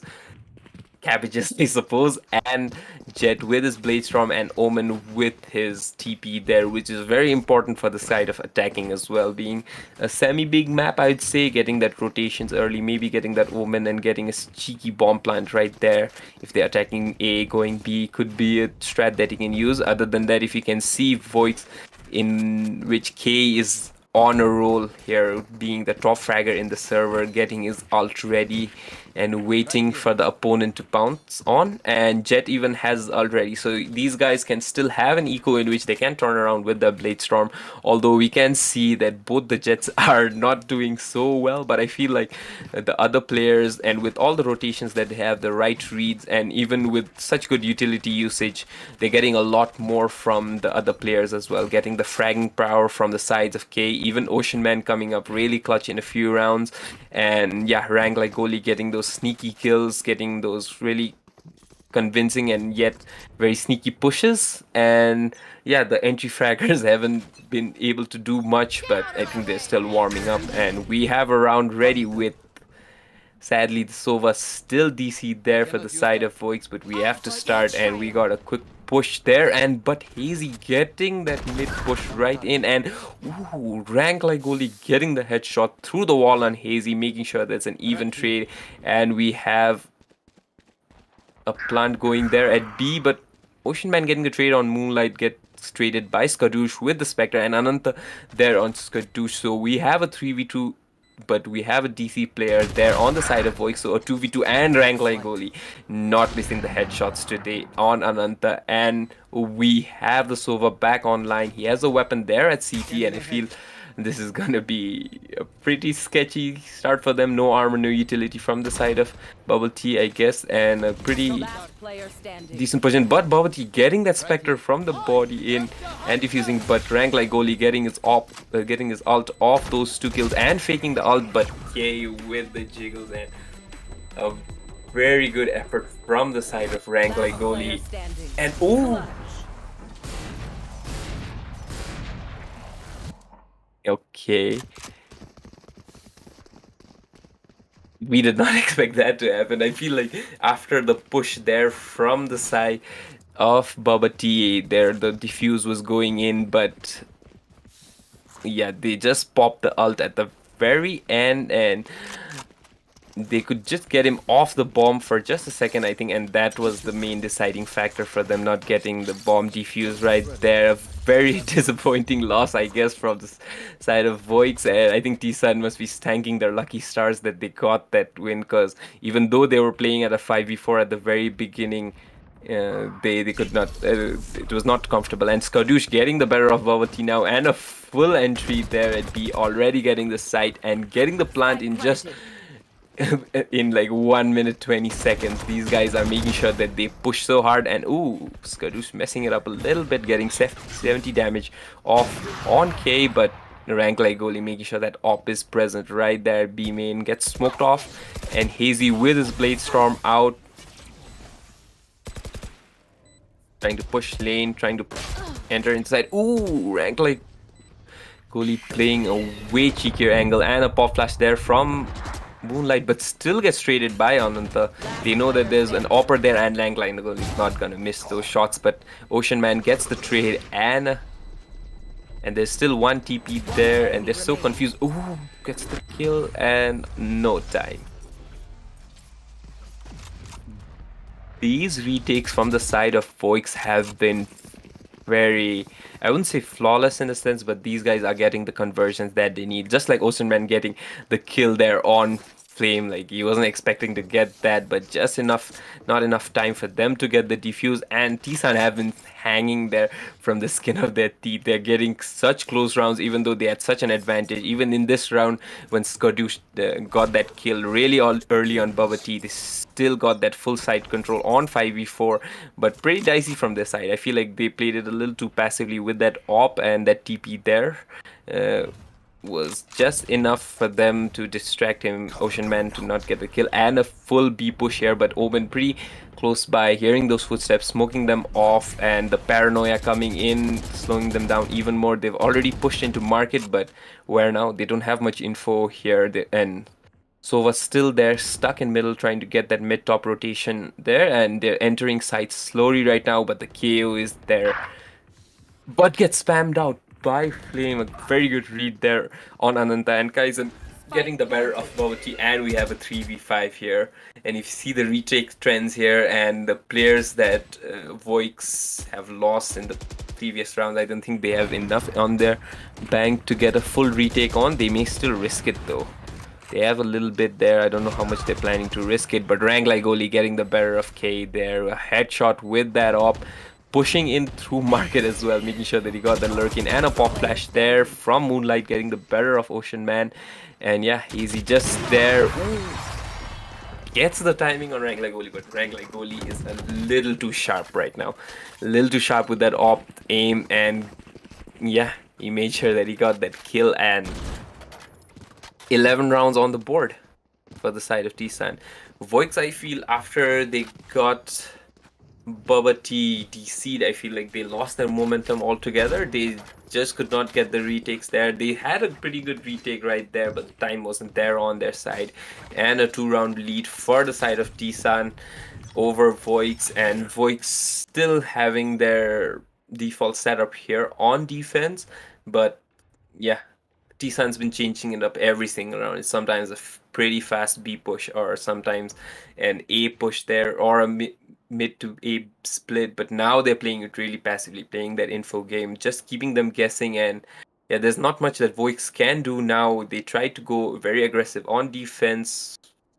cabbages, I suppose, and Jet with his Blade Storm, and Omen with his TP there, which is very important for the side of attacking as well. Being a semi-big map, I would say, getting that rotations early, maybe getting that Omen and getting a cheeky bomb plant right there. If they're attacking A, going B, could be a strat that you can use. Other than that, if you can see Voix, in which K is on a roll here, being the top fragger in the server, getting his ult ready and waiting for the opponent to pounce on. And Jet even has ult ready, so these guys can still have an eco in which they can turn around with the Blade Storm, although we can see that both the Jets are not doing so well. But I feel like the other players, and with all the rotations that they have, the right reads, and even with such good utility usage, they're getting a lot more from the other players as well, getting the fragging power from the sides of K. Even Ocean Man coming up really clutch in a few rounds. And yeah, Rank like Goalie getting those sneaky kills, getting those really convincing and yet very sneaky pushes. And yeah, the entry fraggers haven't been able to do much, but I think they're still warming up. And we have a round ready with, sadly, the Sova still DC'd there for the side of Voix, but we have to start, and we got a quick push there. And but Hazy getting that mid push right in, and Rank like Goalie getting the headshot through the wall on Hazy, making sure that's an even trade. And we have a plant going there at B, but Ocean Man getting the trade on Moonlight gets traded by Skadoosh with the Spectre, and Ananta there on Skadoosh. So we have a 3v2, but we have a DC player there on the side of Voix, so a 2v2, and Rank like Goalie not missing the headshots today on Ananta. And we have the Sova back online. He has a weapon there at CT, and I feel this is gonna be a pretty sketchy start for them. No armor, no utility from the side of Bubble Tea, I guess, and a pretty decent position. But Bubble Tea getting that Spectre from the body in and defusing, but Rank like Goalie getting his getting his ult off those 2 kills and faking the ult, but K with the jiggles, and a very good effort from the side of Rank like Goalie. And oh, okay. We did not expect that to happen. I feel like after the push there from the side of Bubba T, there the defuse was going in, but yeah, they just popped the ult at the very end, and they could just get him off the bomb for just a second, I think, and that was the main deciding factor for them not getting the bomb defused right there. A very disappointing loss, I guess, from the side of Voix, and I think Tsan must be thanking their lucky stars that they got that win, because even though they were playing at a 5v4 at the very beginning, they could not, it was not comfortable. And Skadoosh getting the better of Bhavati now, and a full entry there at B, already getting the site and getting the plant in just in like 1 minute 20 seconds. These guys are making sure that they push so hard, and ooh, Skadoosh messing it up a little bit, getting 70 damage off on K, but rank like goalie making sure that op is present right there. B main gets smoked off, and Hazy with his Blade Storm out, trying to push lane, trying to enter inside. Ooh, rank like goalie playing a way cheekier angle, and a pop flash there from Moonlight, but still gets traded by Ananta. They know that there's an opper there, and Langline the goalie's not gonna miss those shots, but Ocean Man gets the trade, and there's still one TP there, and they're so confused. Ooh, gets the kill, and no time. These retakes from the side of Voix have been very, I wouldn't say flawless in a sense, but these guys are getting the conversions that they need. Just like Ocean Man getting the kill there on Flame, like he wasn't expecting to get that, but just enough, not enough time for them to get the defuse. And Tsan have been hanging there from the skin of their teeth. They're getting such close rounds, even though they had such an advantage. Even in this round, when Skadoosh got that kill really early on Bubba T, they still got that full side control on 5v4, but pretty dicey from their side. I feel like they played it a little too passively with that op, and that TP there was just enough for them to distract him, Ocean Man, to not get the kill, and a full B push here, but Omen pretty close by, hearing those footsteps, smoking them off, and the paranoia coming in, slowing them down even more. They've already pushed into market, but where now? They don't have much info here, and Sova's still there, stuck in middle, trying to get that mid-top rotation there, and they're entering sites slowly right now, but the KO is there, but gets spammed out by Flame. A very good read there on Ananta, and Kaizen getting the better of BO3, and we have a 3v5 here. And if you see the retake trends here and the players that Voix have lost in the previous rounds, I don't think they have enough on their bank to get a full retake on. They may still risk it though. They have a little bit there. I don't know how much they're planning to risk it, but Rang Ligoli getting the better of K there. A headshot with that op, pushing in through market as well, making sure that he got the lurking, and a pop flash there from Moonlight getting the better of Ocean Man. And yeah, Easy just there. Ooh. Gets the timing on Rang Ligoli, but Rang Ligoli is a little too sharp right now. A little too sharp with that op aim, and yeah, he made sure that he got that kill, and 11 rounds on the board for the side of Tsan. Voix, I feel, after they got Bubba T DC'd, I feel like they lost their momentum altogether. They just could not get the retakes there. They had a pretty good retake right there, but the time wasn't there on their side. And a 2-round lead for the side of Tsan over Voix, and Voix still having their default setup here on defense, but yeah, Tsan's been changing it up every single round. It's sometimes a pretty fast B push, or sometimes an A push there, or a mid to A split, but now they're playing it really passively, playing that info game, just keeping them guessing. And yeah, there's not much that Voix can do now. They try to go very aggressive on defense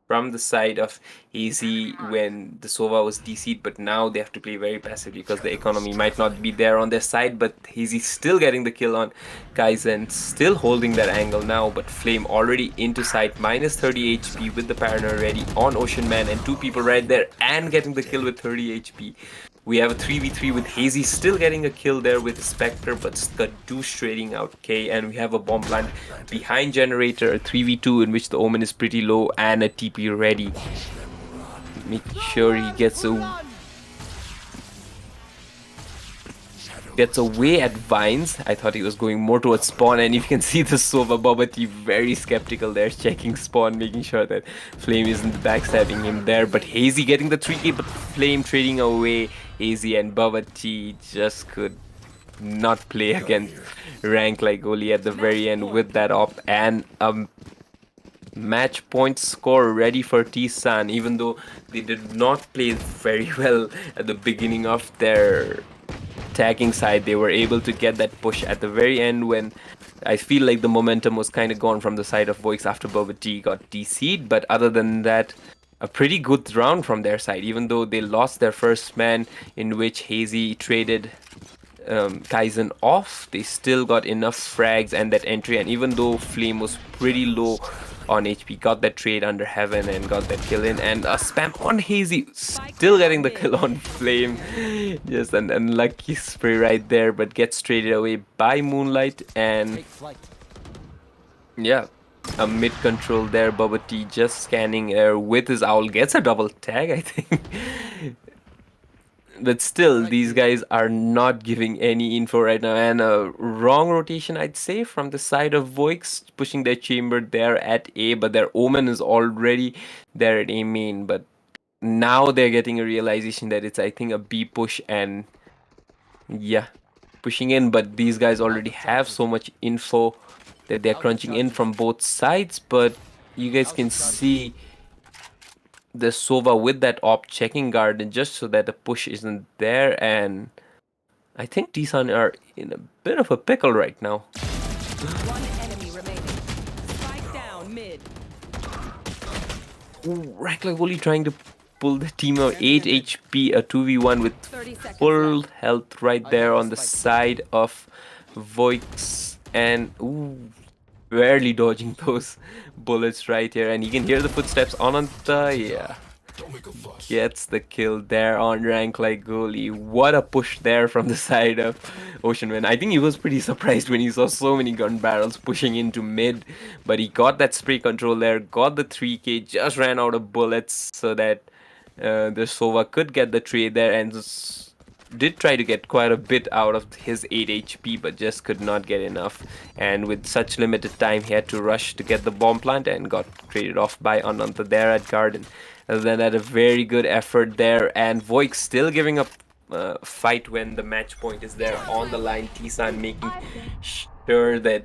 from the side of Hazy when the Sova was DC'd, but now they have to play very passively because the economy might not be there on their side. But Hazy's still getting the kill on Kaizen, still holding that angle now, but Flame already into sight, minus 30 HP with the Paranoia ready on Ocean Man, and 2 people right there, and getting the kill with 30 HP. We have a 3v3 with Hazy still getting a kill there with Spectre, but Skadoosh trading out K, and we have a bomb plant behind Generator, a 3v2 in which the Omen is pretty low, and a TP ready. Making sure he gets away at Vines. I thought he was going more towards spawn, and you can see the Sova Bubba T very skeptical there, checking spawn, making sure that Flame isn't backstabbing him there. But Hazy getting the 3k, but Flame trading away. Hazy and Bubba T just could not play against rank like Oli at the very end with that op, and match point score ready for Tsan, even though they did not play very well at the beginning of their attacking side. They were able to get that push at the very end when I feel like the momentum was kind of gone from the side of Voix after Bubba T got DC'd, but other than that, a pretty good round from their side, even though they lost their first man in which Hazy traded Kaizen off. They still got enough frags and that entry, and even though Flame was pretty low on HP. Got that trade under heaven and got that kill in, and a spam on Hazy, still getting the kill on Flame. Just an unlucky spray right there, but gets traded away by Moonlight. And yeah, a mid control there. Bubba T just scanning air with his owl, gets a double tag, I think. But still, these guys are not giving any info right now, and a wrong rotation, I'd say, from the side of Voix, pushing their chamber there at A, but their Omen is already there at A main. But now they're getting a realization that it's, I think, a B push, and yeah, pushing in. But these guys already have so much info that they're crunching in from both sides. But you guys can see the Sova with that op checking garden just so that the push isn't there, and I think Tsan are in a bit of a pickle right now. One enemy remaining. Spike down mid. Rank like only trying to pull the team out 8 HP, a 2v1 with 30 seconds full left. health right there on the side of Voix, and barely dodging those bullets right here, and you can hear the footsteps on Anta. Yeah, gets the kill there on rank like goalie. What a push there from the side of Oceanman. I think he was pretty surprised when he saw so many gun barrels pushing into mid, but he got that spray control there, got the 3k, just ran out of bullets so that the Sova could get the trade there, and did try to get quite a bit out of his 8 HP, but just could not get enough. And with such limited time, he had to rush to get the bomb plant and got traded off by Ananta there at Garden. Other than that, a very good effort there, and Voix still giving up fight when the match point is there on the line. Tsan making sure that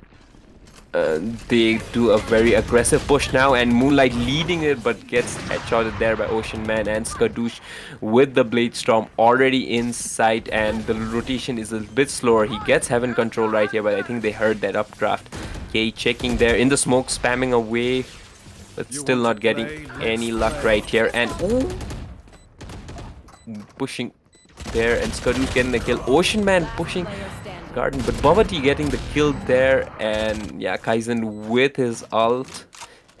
they do a very aggressive push now, and Moonlight leading it, but gets headshotted there by Ocean Man, and Skadoosh with the Blade Storm already in sight, and the rotation is a bit slower. He gets Heaven control right here, but I think they heard that updraft. Okay, checking there in the smoke, spamming away, but still not getting any luck right here, and pushing there, and Skadoosh getting the kill. Ocean Man pushing Garden, but Bubba T getting the kill there, and yeah, Kaizen with his ult,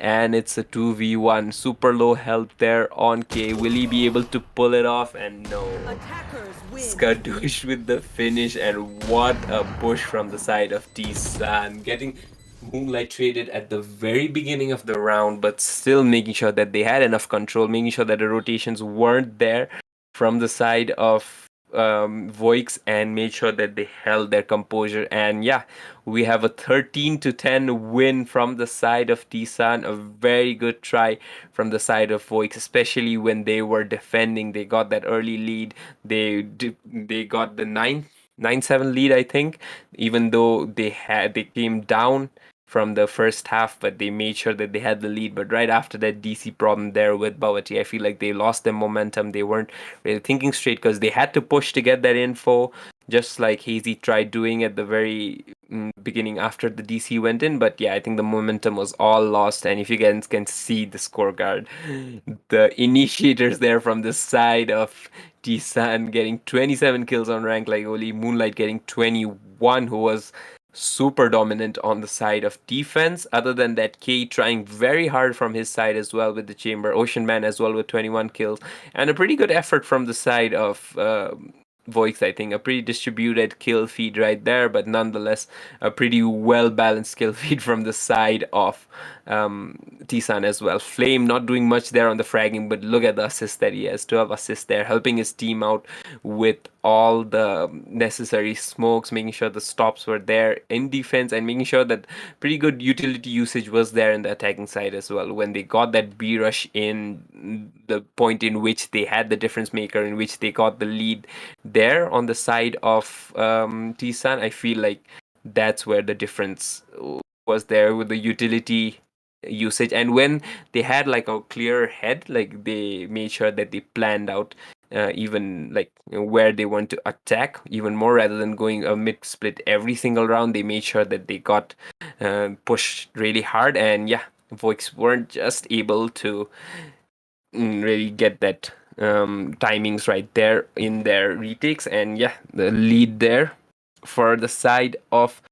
and it's a 2v1. Super low health there on K. Will he be able to pull it off? And no. Skadoosh with the finish, and what a push from the side of Tsan, getting Moonlight traded at the very beginning of the round, but still making sure that they had enough control, making sure that the rotations weren't there from the side of Voix, and made sure that they held their composure. And yeah, we have a 13-10 win from the side of Tsan. A very good try from the side of Voix, especially when they were defending. They got that early lead. They got the 9-7 lead, I think, even though they came down from the first half, but they made sure that they had the lead. But right after that DC problem there with Bawati, I feel like they lost their momentum. They weren't really thinking straight because they had to push to get that info, just like Hazy tried doing at the very beginning after the DC went in. But yeah, I think the momentum was all lost. And if you guys can see the scorecard, the initiators there from the side of Tsan getting 27 kills on rank like Oli, Moonlight getting 21, who was super dominant on the side of defense. Other than that, K trying very hard from his side as well with the chamber. Ocean Man as well with 21 kills, and a pretty good effort from the side of Voix. I think a pretty distributed kill feed right there, but nonetheless a pretty well balanced kill feed from the side of Tsan as well. Flame not doing much there on the fragging, but look at the assist that he has. 12 assists there, helping his team out with all the necessary smokes, making sure the stops were there in defense, and making sure that pretty good utility usage was there in the attacking side as well. When they got that B rush in the point in which they had the difference maker, in which they got the lead there on the side of Tsan, I feel like that's where the difference was there with the utility usage. And when they had like a clear head, like they made sure that they planned out even like where they want to attack even more, rather than going a mid split every single round. They made sure that they got pushed really hard, and yeah, Voix weren't just able to really get that timings right there in their retakes. And yeah, the lead there for the side of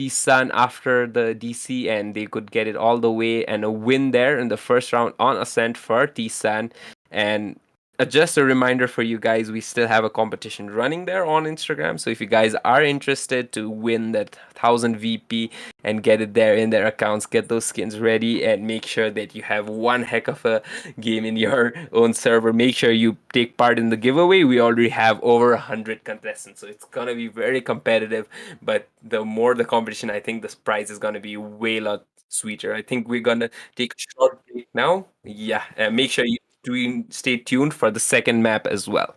Tsan after the DC, and they could get it all the way and a win there in the first round on Ascent for Tsan. And just a reminder for you guys, we still have a competition running there on Instagram. So if you guys are interested to win that 1000 VP and get it there in their accounts, get those skins ready and make sure that you have one heck of a game in your own server. Make sure you take part in the giveaway. We already have over 100 contestants, so it's gonna be very competitive. But the more the competition, I think the prize is gonna be way lot sweeter. I think we're gonna take a short break now. Yeah, and make sure you stay tuned for the second map as well.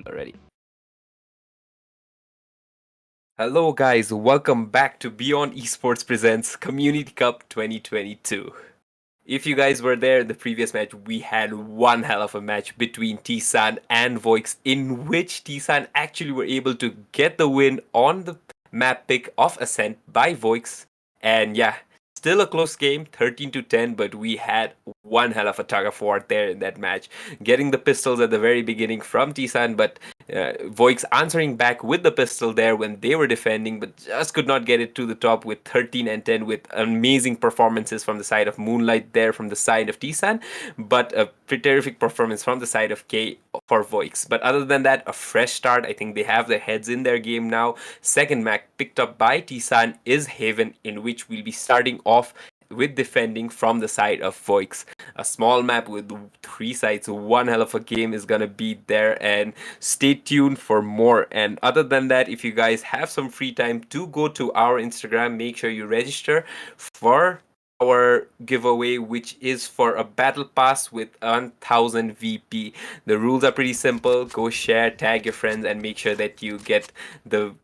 already. Hello guys, welcome back to Beyond Esports Presents Community Cup 2022. If you guys were there in the previous match, we had one hell of a match between Tsan and Voix, in which Tsan actually were able to get the win on the map pick of Ascent by Voix. And yeah, still a close game, 13 to 10, but we had one hell of a tug of war there in that match. Getting the pistols at the very beginning from Tsan, but Voix answering back with the pistol there when they were defending, but just could not get it to the top with 13 and 10 with amazing performances from the side of Moonlight there from the side of Tsan, but a terrific performance from the side of K for Voix. But other than that, a fresh start. I think they have their heads in their game now. Second map picked up by Tsan is Haven, in which we'll be starting off with defending from the side of Voix. A small map with 3 sides, one hell of a game is gonna be there, and stay tuned for more. And other than that, if you guys have some free time, do go to our Instagram, make sure you register for our giveaway, which is for a battle pass with 1000 VP. The rules are pretty simple. Go share, tag your friends, and make sure that you get the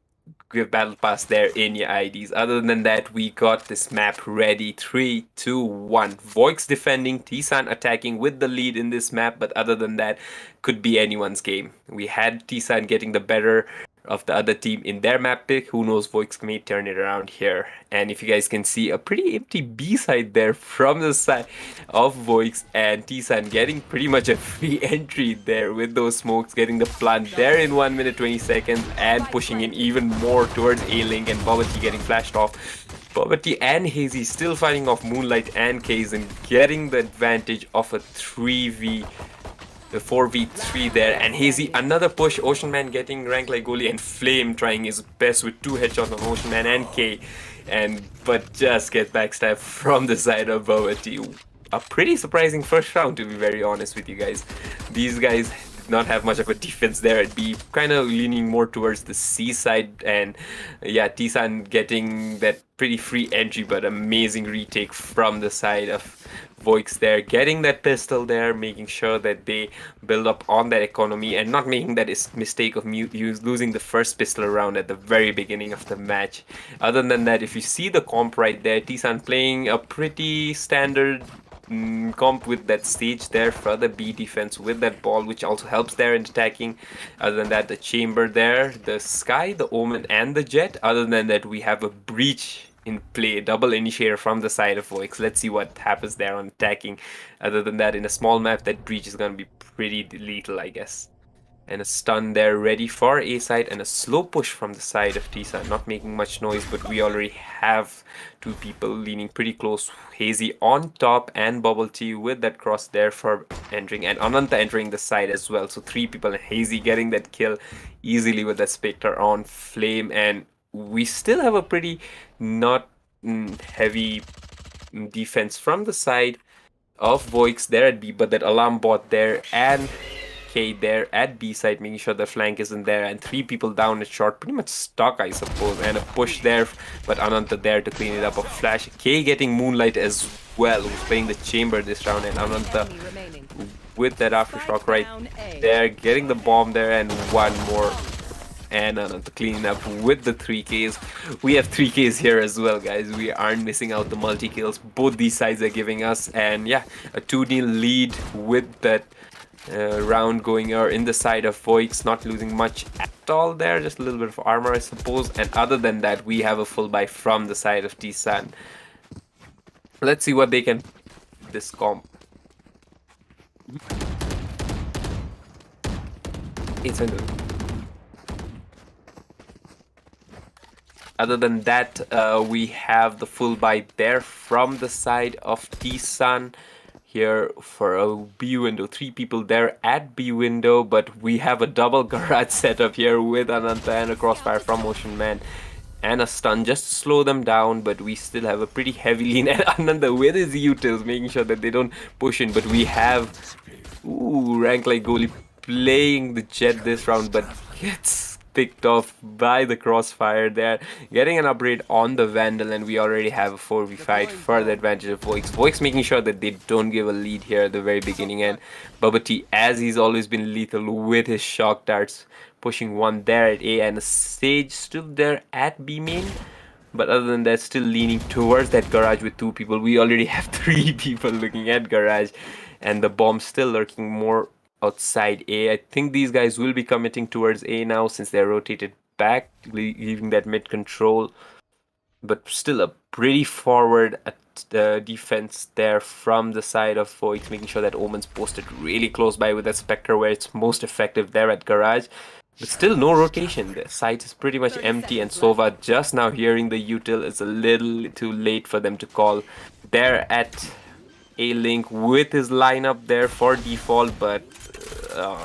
give battle pass there in your IDs. Other than that, we got this map ready. 3, 2, 1. Voix defending, Tsan attacking with the lead in this map, but other than that, could be anyone's game. We had Tsan getting the better of the other team in their map pick. Who knows, Voix may turn it around here. And if you guys can see, a pretty empty B side there from the side of Voix, and Tsan getting pretty much a free entry there with those smokes, getting the plant there in 1 minute 20 seconds and pushing in even more towards A-Link, and BO3 getting flashed off. BO3 and Hazy still fighting off Moonlight and Kaizen, getting the advantage of a 3v the 4v3 there, and Hazy another push. Ocean Man getting ranked like goalie, and Flame trying his best with 2 headshots on Ocean Man and K, and but just get backstabbed from the side of BO3. A pretty surprising first round, to be very honest with you guys. These guys did not have much of a defense there at B, kind of leaning more towards the C side, and yeah, Tsan getting that pretty free entry, but amazing retake from the side of Voix there, getting that pistol there, making sure that they build up on that economy and not making that mistake of losing the first pistol round at the very beginning of the match. Other than that, if you see the comp right there, Tsan playing a pretty standard comp with that stage there for the B defense with that ball, which also helps there in attacking. Other than that, the chamber there, the sky, the omen, and the jet. Other than that, we have a breach in play, double initiator from the side of Voix. Let's see what happens there on attacking. Other than that, in a small map, that breach is going to be pretty lethal, I guess. And a stun there ready for A side, and a slow push from the side of Tsan, not making much noise, but we already have 2 people leaning pretty close. Hazy on top, and Bubble Tea with that cross there for entering, and Ananta entering the side as well. So 3 people, and Hazy getting that kill easily with that Spectre on Flame, and we still have a pretty not heavy defense from the side of Voix there at B, but that alarm bot there and K there at B side, making sure the flank isn't there, and 3 people down at short, pretty much stuck, I suppose, and a push there, but Ananta there to clean it up. A flash, K getting Moonlight as well, who's playing the chamber this round, and Ananta with that aftershock right there, getting the bomb there, and one more. And Ananta cleaning up with the 3Ks. We have 3Ks here as well, guys. We aren't missing out the multi-kills. Both these sides are giving us. And yeah, a 2-0 lead with that round going in the side of Voix. Not losing much at all there. Just a little bit of armor, I suppose. And other than that, we have a full buy from the side of Tsan. Let's see what they can this comp. It's a Other than that, we have the full buy there from the side of Tsan here for a B window. 3 people there at B window, but we have a double garage setup here with Ananta and a crossfire from Ocean Man and a stun just to slow them down, but we still have a pretty heavy lean. And Ananda with his utils, making sure that they don't push in, but we have rank like goalie playing the jet this round, but gets picked off by the crossfire there, getting an upgrade on the Vandal, and we already have a 4v5 for the advantage of Voix. Voix making sure that they don't give a lead here at the very beginning, and Bubba T, as he's always been lethal with his shock darts, pushing one there at A, and a Sage still there at B main. But other than that, still leaning towards that garage with 2 people. We already have 3 people looking at garage, and the bomb still lurking more outside A. I think these guys will be committing towards A now since they're rotated back, leaving that mid control. But still a pretty forward defense there from the side of Voix, making sure that Omen's posted really close by with that Spectre where it's most effective there at garage. But still no rotation. The site is pretty much empty, and Sova just now hearing the util. It's a little too late for them to call. They're at A-Link with his lineup there for default, but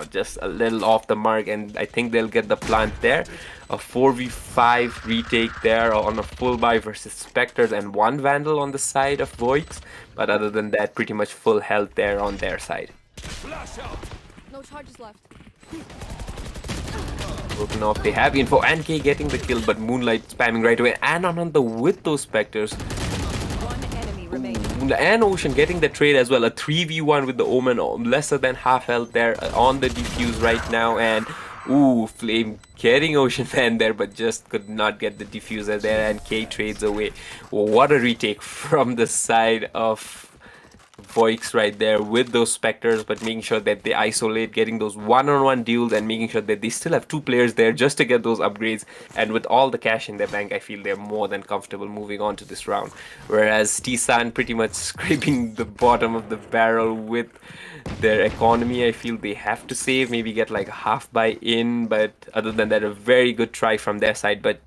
just a little off the mark, and I think they'll get the plant there. A 4v5 retake there on a full buy versus Spectres and 1 Vandal on the side of Voix. But other than that, pretty much full health there on their side. No charges left. Broken off, they have info, and K getting the kill, but Moonlight spamming right away, and Ananda with those Spectres. One enemy remaining. And Ocean getting the trade as well, a 3v1 with the Omen, lesser than half health there on the defuse right now, and ooh, Flame getting Ocean Man there, but just could not get the diffuser there, and K trades away. What a retake from the side of Voix right there with those Spectres, but making sure that they isolate, getting those one-on-one duels, and making sure that they still have 2 players there just to get those upgrades. And with all the cash in their bank, I feel they're more than comfortable moving on to this round. Whereas Tsan pretty much scraping the bottom of the barrel with their economy. I feel they have to save, maybe get like a half buy in, but other than that, a very good try from their side. But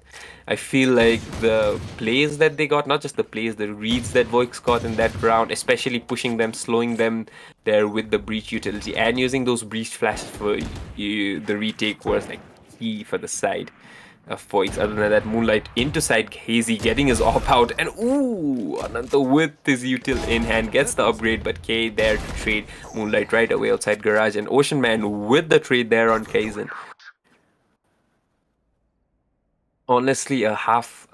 I feel like the plays that they got, not just the plays, the reads that Voix got in that round, especially pushing them, slowing them there with the breach utility, and using those breach flashes for the retake was like key for the side of Voix. Other than that, Moonlight into side, Hazy getting his op out, and ooh, Ananta with his util in hand gets the upgrade, but K there to trade Moonlight right away outside garage, and Ocean Man with the trade there on Kaizen. Honestly, a half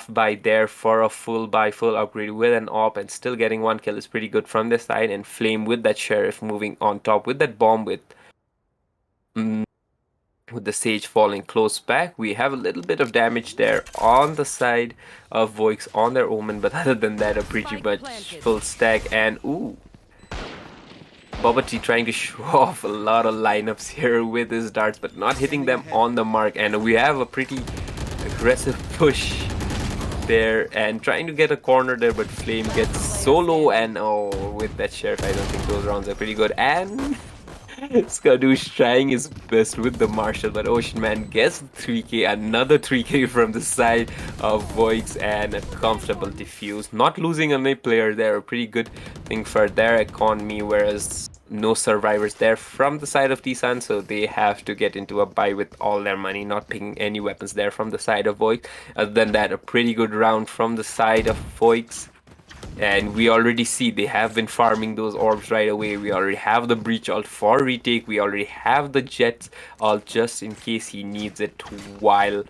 buy there for a full buy, full upgrade with an op, and still getting 1 kill is pretty good from this side. And Flame with that Sheriff moving on top with that bomb with the Sage falling close back. We have a little bit of damage there on the side of Voix on their Omen, but other than that, a pretty much full stack. And ooh, Bubba T trying to show off a lot of lineups here with his darts, but not hitting them on the mark. And we have a pretty aggressive push there and trying to get a corner there, but Flame gets solo, and oh, with that Sheriff, I don't think those rounds are pretty good. And Skadoosh trying his best with the Marshall, but Ocean Man gets 3k, another 3k from the side of Voix, and a comfortable defuse. Not losing a mid player there, a pretty good thing for their economy, whereas no survivors there from the side of Tsan, so they have to get into a buy with all their money, not picking any weapons there from the side of Voix. Other than that, a pretty good round from the side of Voix. And we already see they have been farming those orbs right away. We already have the breach ult for retake. We already have the Jets ult just in case he needs it while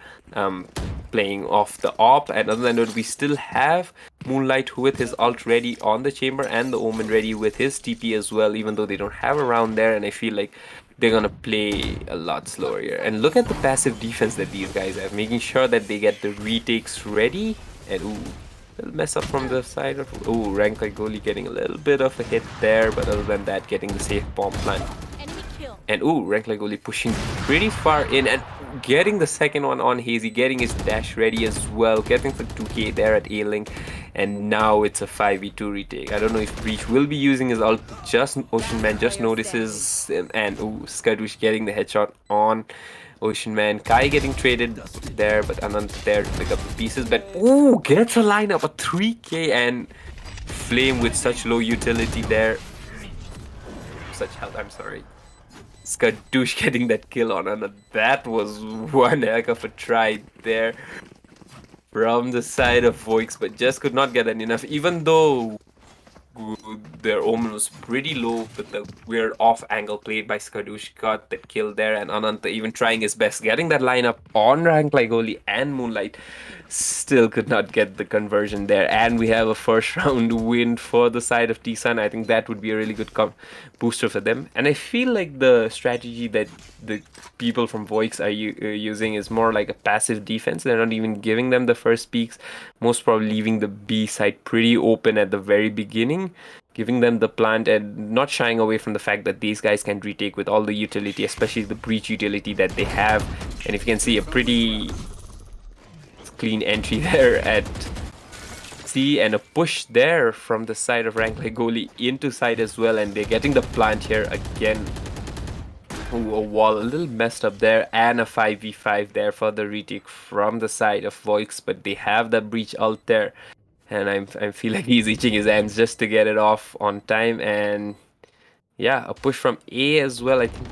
playing off the op. And other than that, we still have Moonlight with his ult ready on the chamber, and the Omen ready with his TP as well, even though they don't have a round there. And I feel like they're gonna play a lot slower here. And look at the passive defense that these guys have, making sure that they get the retakes ready. And ooh, little mess up from the side of rank like goalie getting a little bit of a hit there, but other than that, getting the safe bomb plant. And rank like goalie pushing pretty far in and getting the second one on Hazy, getting his dash ready as well, getting for 2k there at A-Link, and now it's a 5v2 retake. I don't know if Breach will be using his ult, just Ocean Man just notices, and Skadoosh getting the headshot on Ocean Man. Kai getting traded there, but Anand there to pick up the pieces. But gets a lineup, a 3k, and Flame with such low utility there. Such health, I'm sorry. Skadoosh getting that kill on Anand. That was one heck of a try there from the side of Voix, but just could not get enough. Even though their Omen was pretty low, but the weird off angle played by Skadoosh got that kill there, and Ananta even trying his best, getting that lineup on rank like Oli and Moonlight, still could not get the conversion there. And we have a first round win for the side of Tsan. I think that would be a really good booster for them. And I feel like the strategy that the people from Voix are using is more like a passive defense. They're not even giving them the first peaks, most probably leaving the B side pretty open at the very beginning, giving them the plant and not shying away from the fact that these guys can retake with all the utility, especially the breach utility that they have. And if you can see, a pretty clean entry there at C, and a push there from the side of rank like goalie into side as well, and they're getting the plant here again. Ooh, a wall a little messed up there, and a 5v5 there for the retake from the side of Voix, but they have the breach ult there, and I feel like he's itching his hands just to get it off on time. And yeah, a push from A as well. I think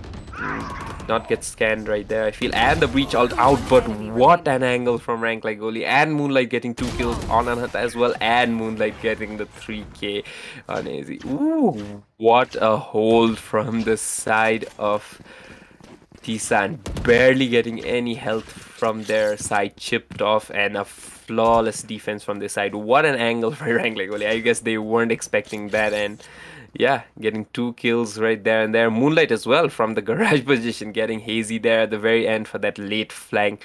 did not get scanned right there, I feel, and the breach ult out, but what an angle from rank like goalie, and Moonlight getting 2 kills on Anhata as well, and Moonlight getting the 3k on AZ. Ooh, what a hold from the side of Tsan, barely getting any health from their side, chipped off, and a flawless defense from their side. What an angle for rank like goalie. I guess they weren't expecting that, and yeah, getting 2 kills right there and there. Moonlight as well from the garage position, getting hazy there at the very end for that late flank.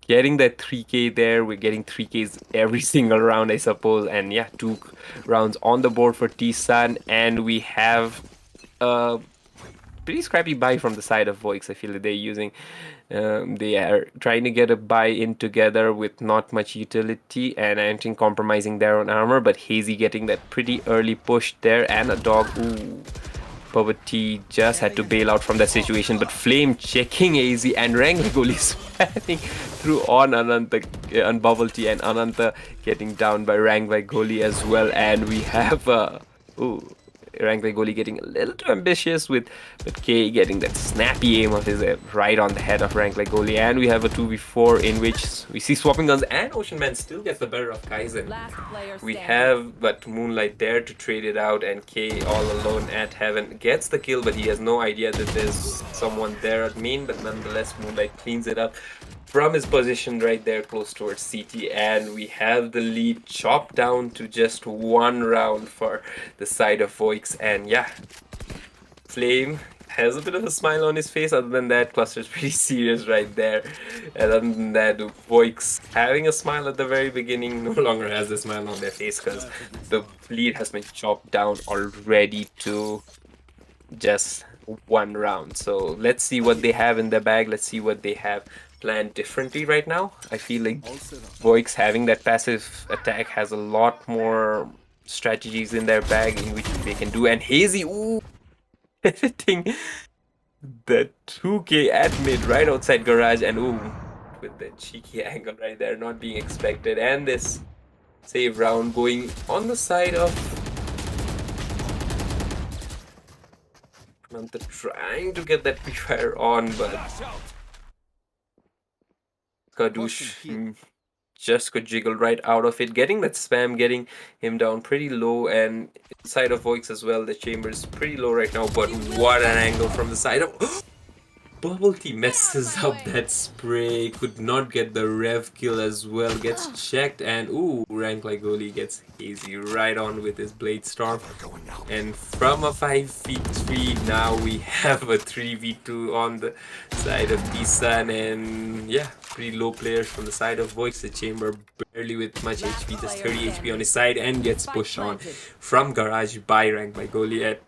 Getting that 3k there, we're getting 3ks every single round, I suppose. And yeah, 2 rounds on the board for Tsan, and we have pretty scrappy buy from the side of Voix. I feel that they're using, they are trying to get a buy in together with not much utility, and I think compromising their own armor, but Hazy getting that pretty early push there, and a dog. Ooh, Poverty just had to bail out from that situation, but Flame checking AZ, and Ranglagoli spamming through on Ananta, on Bubble Tea, and Ananta getting down by Ranglagoli as well. And we have ooh, Ranglagoli getting a little too ambitious with K getting that snappy aim of his right on the head of Ranglagoli. And we have a 2v4 in which we see swapping guns, and Ocean Man still gets the better of Kaizen. We have but Moonlight there to trade it out, and K all alone at Heaven gets the kill, but he has no idea that there's someone there at main. But nonetheless, Moonlight cleans it up from his position right there close towards CT, and we have the lead chopped down to just 1 round for the side of Voix. And yeah, Flame has a bit of a smile on his face. Other than that, Cluster's pretty serious right there. And other than that, Voix having a smile at the very beginning no longer has a smile on their face, because the lead has been chopped down already to just 1 round. So let's see what they have in their bag. Let's see what they have planned differently right now. I feel like Voix having that passive attack has a lot more strategies in their bag in which they can do. And Hazy, ooh, hitting the 2k at mid right outside garage, and ooh, with the cheeky angle right there, not being expected. And this save round going on the side of Manta, trying to get that pre-fire on, but Kadoosh just could jiggle right out of it, getting that spam, getting him down pretty low. And inside of Voix as well, the chamber is pretty low right now, but what an angle from the side of Bubble Tea messes up that spray, could not get the rev kill as well, gets checked, and ooh, Rank like Goalie gets Hazy right on with his Blade Storm. And from a 5v3, now we have a 3v2 on the side of Tsan, and yeah, pretty low players from the side of Voix. The chamber barely with much HP, just 30 HP on his side, and gets pushed on from Garage by Rank by Goalie at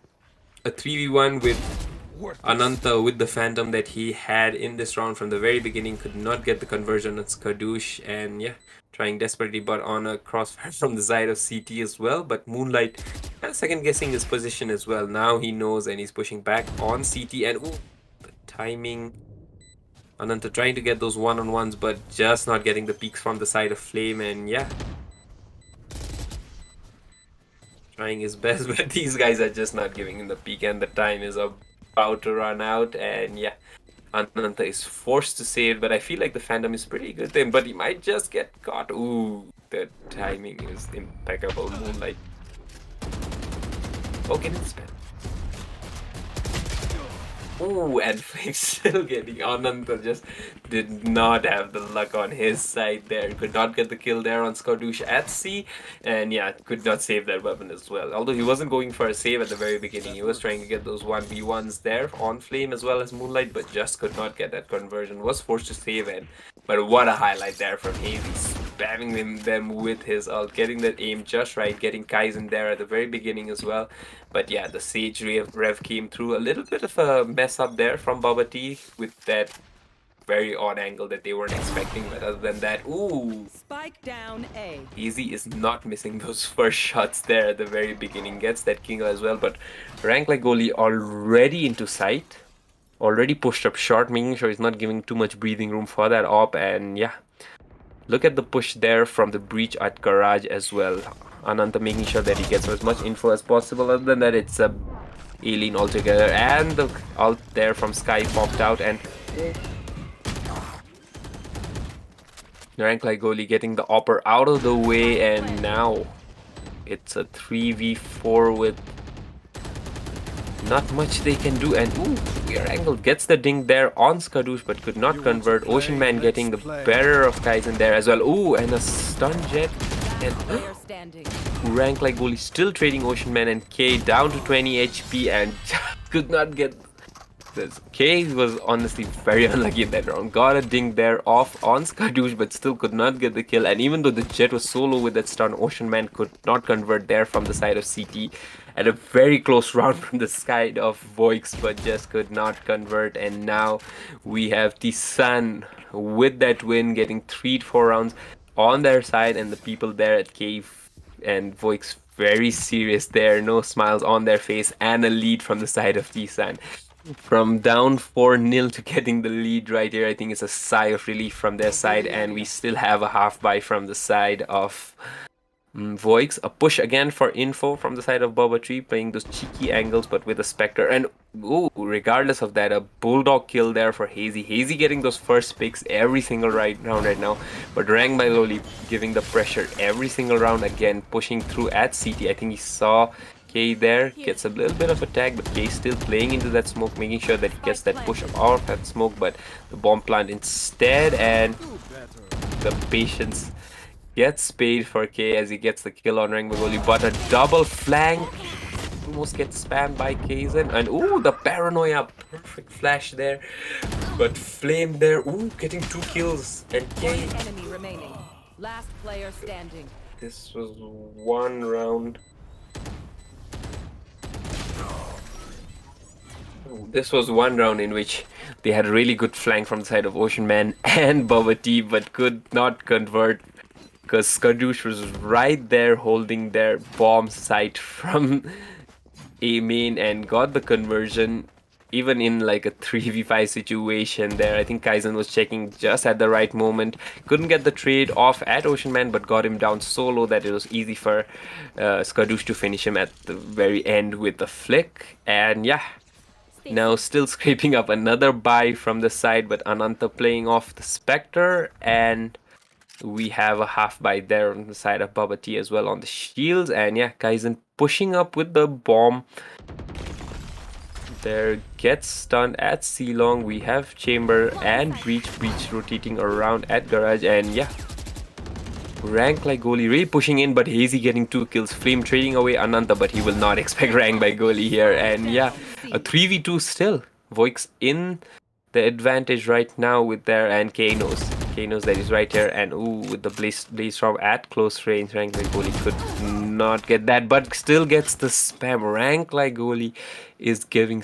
a 3v1 with Ananta with the Phantom that he had in this round from the very beginning. Could not get the conversion on Skadoosh, and yeah, trying desperately but on a crossfire from the side of CT as well. But Moonlight kind of second guessing his position as well. Now he knows, and he's pushing back on CT, and ooh, the timing. Ananta trying to get those one-on-ones, but just not getting the peaks from the side of Flame. And yeah, trying his best, but these guys are just not giving him the peak, and the time is about to run out. And yeah, Ananta is forced to save, but I feel like the Phantom is pretty good then, but he might just get caught. Ooh, the timing is impeccable. Moonlight Oh, getting the spam. Ooh, and Flame still getting Ananta just did not have the luck on his side there. Could not get the kill there on Skadoosh at C, and yeah, could not save that weapon as well. Although he wasn't going for a save at the very beginning, he was trying to get those 1v1s there on Flame as well as Moonlight, but just could not get that conversion. Was forced to save it. But what a highlight there from Hazy, spamming them with his ult, getting that aim just right, getting Kaizen there at the very beginning as well. But yeah, the Sage Rev came through. A little bit of a mess up there from Bubba T with that very odd angle that they weren't expecting. But other than that, ooh, Spike down A. Easy is not missing those first shots there at the very beginning. Gets that kill as well, but Rank like goalie already into sight. Already pushed up short, making sure he's not giving too much breathing room for that op. And yeah, look at the push there from the breach at garage as well. Ananta making sure that he gets as much info as possible. Other than that, it's a alien altogether. And the ult there from Sky popped out. And Rank like goalie getting the opper out of the way. And now it's a 3v4 with not much they can do. And ooh, weird angle gets the ding there on Skadoosh, but could not convert. Ocean Man getting the better of Kaizen there as well. Ooh, and a stun jet. And Player standing. Rank like goalie still trading Ocean Man and K down to 20 HP and could not get this. K was honestly very unlucky in that round. Got a ding there off on Skadoosh, but still could not get the kill. And even though the jet was solo with that stun, Ocean Man could not convert there from the side of CT. At a very close round from the side of Voix, but just could not convert. And now we have Tsan with that win, getting 3-4 rounds on their side, and the people there at Cave and Voix very serious there, no smiles on their face, and a lead from the side of Tsan. From down 4-0 to getting the lead right here, I think it's a sigh of relief from their side, and we still have a half buy from the side of Voix. A push again for info from the side of BO3, playing those cheeky angles but with a Spectre. And ooh, regardless of that, a Bulldog kill there for Hazy. Hazy getting those first picks every single round right now. But Rang by Loli giving the pressure every single round again, pushing through at CT. I think he saw K there, gets a little bit of a tag, but K still playing into that smoke, making sure that he gets that push out of that smoke, but the bomb plant instead, and the patience gets paid for K as he gets the kill on Rang Bagoli, but a double flank almost gets spammed by Kaizen, and ooh, the paranoia, perfect flash there, but Flame there, ooh, getting 2 kills, and K. One enemy remaining. Last player standing. This was one round. This was one round in which they had a really good flank from the side of Ocean Man and Bubba T, but could not convert because Skadoosh was right there holding their bomb site from A main and got the conversion even in like a 3v5 situation there. I think Kaizen was checking just at the right moment. Couldn't get the trade off at Ocean Man, but got him down so low that it was easy for Skadoosh to finish him at the very end with the flick. And yeah, now still scraping up another buy from the side, but Ananta playing off the Spectre, and we have a half buy there on the side of Bubba T as well on the shields. And yeah, Kaizen pushing up with the bomb there, gets stunned at C-Long. We have Chamber and Breach rotating around at Garage, and yeah, Rank like goalie really pushing in, but Hazy getting 2 kills. Flame trading away Ananta, but he will not expect Rank by goalie here. And yeah, a 3v2 still. Voix in the advantage right now with their, and K knows that he's right here. And ooh, with the blaze storm at close range, Rank like goalie could not get that, but still gets the spam. Rank like goalie is giving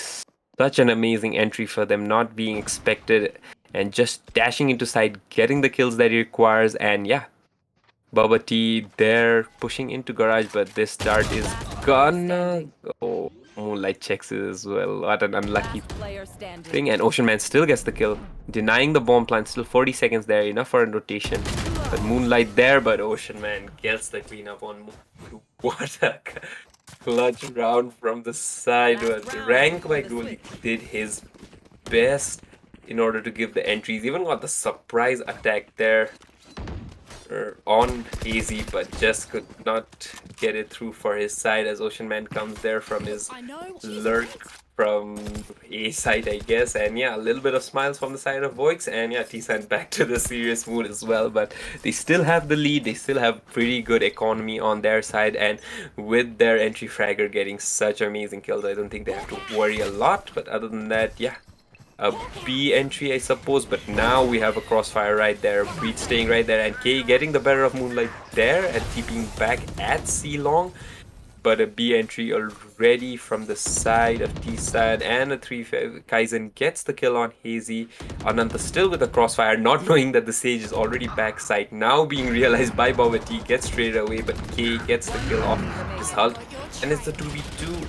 such an amazing entry for them, not being expected, and just dashing into side, getting the kills that he requires. And yeah, Bubba T there pushing into Garage, but this dart is gonna go. Moonlight checks it as well. What an unlucky thing. And Ocean Man still gets the kill, denying the bomb plant. Still 40 seconds there, enough for a rotation. But Moonlight there, but Ocean Man gets the cleanup on Moon. What a clutch round from the side. But Rank by goalie did his best in order to give the entries. Even got the surprise attack there. on Hazy, but just could not get it through for his side as Ocean Man comes there from his lurk from A side, I guess. And yeah, a little bit of smiles from the side of Voix, and yeah, Tsan back to the serious mood as well. But they still have the lead, they still have pretty good economy on their side, and with their entry fragger getting such amazing kills, I don't think they have to worry a lot. But other than that, yeah, a B entry, I suppose, but now we have a crossfire right there, Breach staying right there, and K getting the better of Moonlight there and keeping back at C long. But a B entry already from the side of Tsan, and a 3 Kaizen gets the kill on Hazy. Ananta still with a crossfire, not knowing that the Sage is already backside, now being realized by BO3, gets traded away, but K gets the kill off his ult, and it's a 2v2.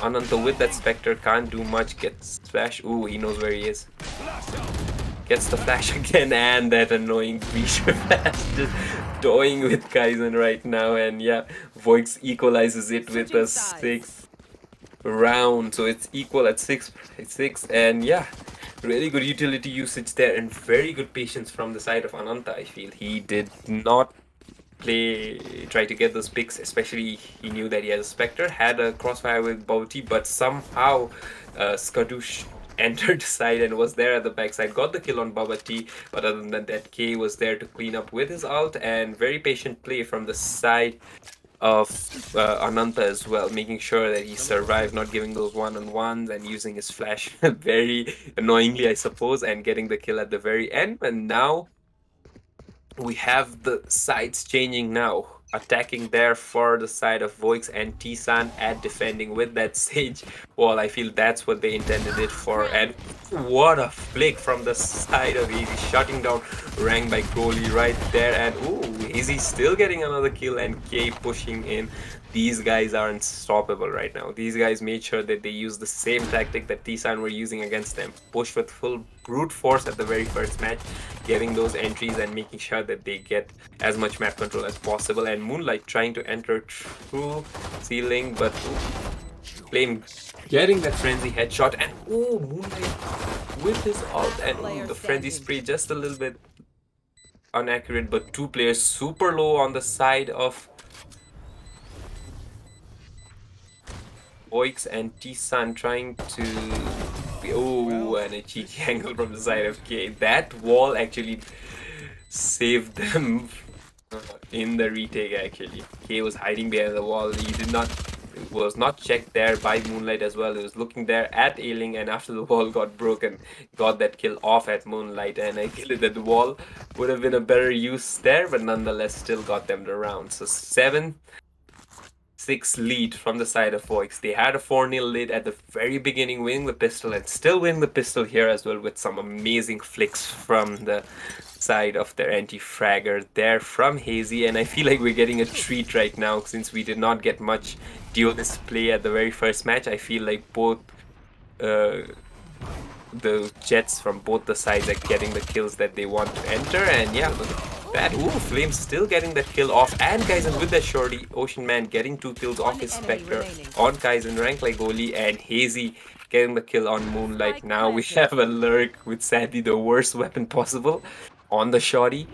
Ananta with that Spectre can't do much, gets flash. Ooh, he knows where he is. Gets the flash again, and that annoying breach flash just toying with Kaizen right now. And yeah, Voix equalizes it with a 6th round, so it's equal at 6, and yeah, really good utility usage there and very good patience from the side of Ananta. I feel he did not try to get those picks, especially he knew that he had a Spectre, had a crossfire with BO3, but somehow Skadoosh entered the side and was there at the backside, got the kill on BO3, but other than that, K was there to clean up with his ult, and very patient play from the side of Ananta as well, making sure that he survived, not giving those one-on-ones and using his flash very annoyingly, I suppose, and getting the kill at the very end. And now we have the sides changing now. Attacking there for the side of Voix, and Tsan at defending with that Sage wall. I feel that's what they intended it for. And what a flick from the side of Easy, shutting down Rang by Crowley right there. And ooh, Easy still getting another kill, and K pushing in. These guys are unstoppable right now. These guys made sure that they used the same tactic that Tsan were using against them. Push with full brute force at the very first match, getting those entries and making sure that they get as much map control as possible. And Moonlight trying to enter through ceiling, but Flame getting that frenzy headshot, and oh, Moonlight with his ult, and ooh, the frenzy spray just a little bit inaccurate, but two players super low on the side of Voix, and Tsan trying to oh, and a cheeky angle from the side of K. That wall actually saved them in the retake. Actually, K was hiding behind the wall. He was not checked there by Moonlight as well. He was looking there at Ailing, and after the wall got broken, got that kill off at Moonlight, and I feel that the wall would have been a better use there, but nonetheless still got them the round. So 7-6 lead from the side of Voix. They had a 4-0 lead at the very beginning, winning the pistol, and still winning the pistol here as well, with some amazing flicks from the side of their anti-fragger there from Hazy. And I feel like we're getting a treat right now, since we did not get much duo display at the very first match. I feel like both the Jets from both the sides are getting the kills that they want to enter. And yeah, look at that. Ooh, Flame still getting that kill off, and Kaizen with that shorty. Ocean Man getting 2 kills off his Spectre on Kaizen, rank like goalie, and Hazy getting the kill on Moonlight. Now we have a lurk with sadly the worst weapon possible on the shorty,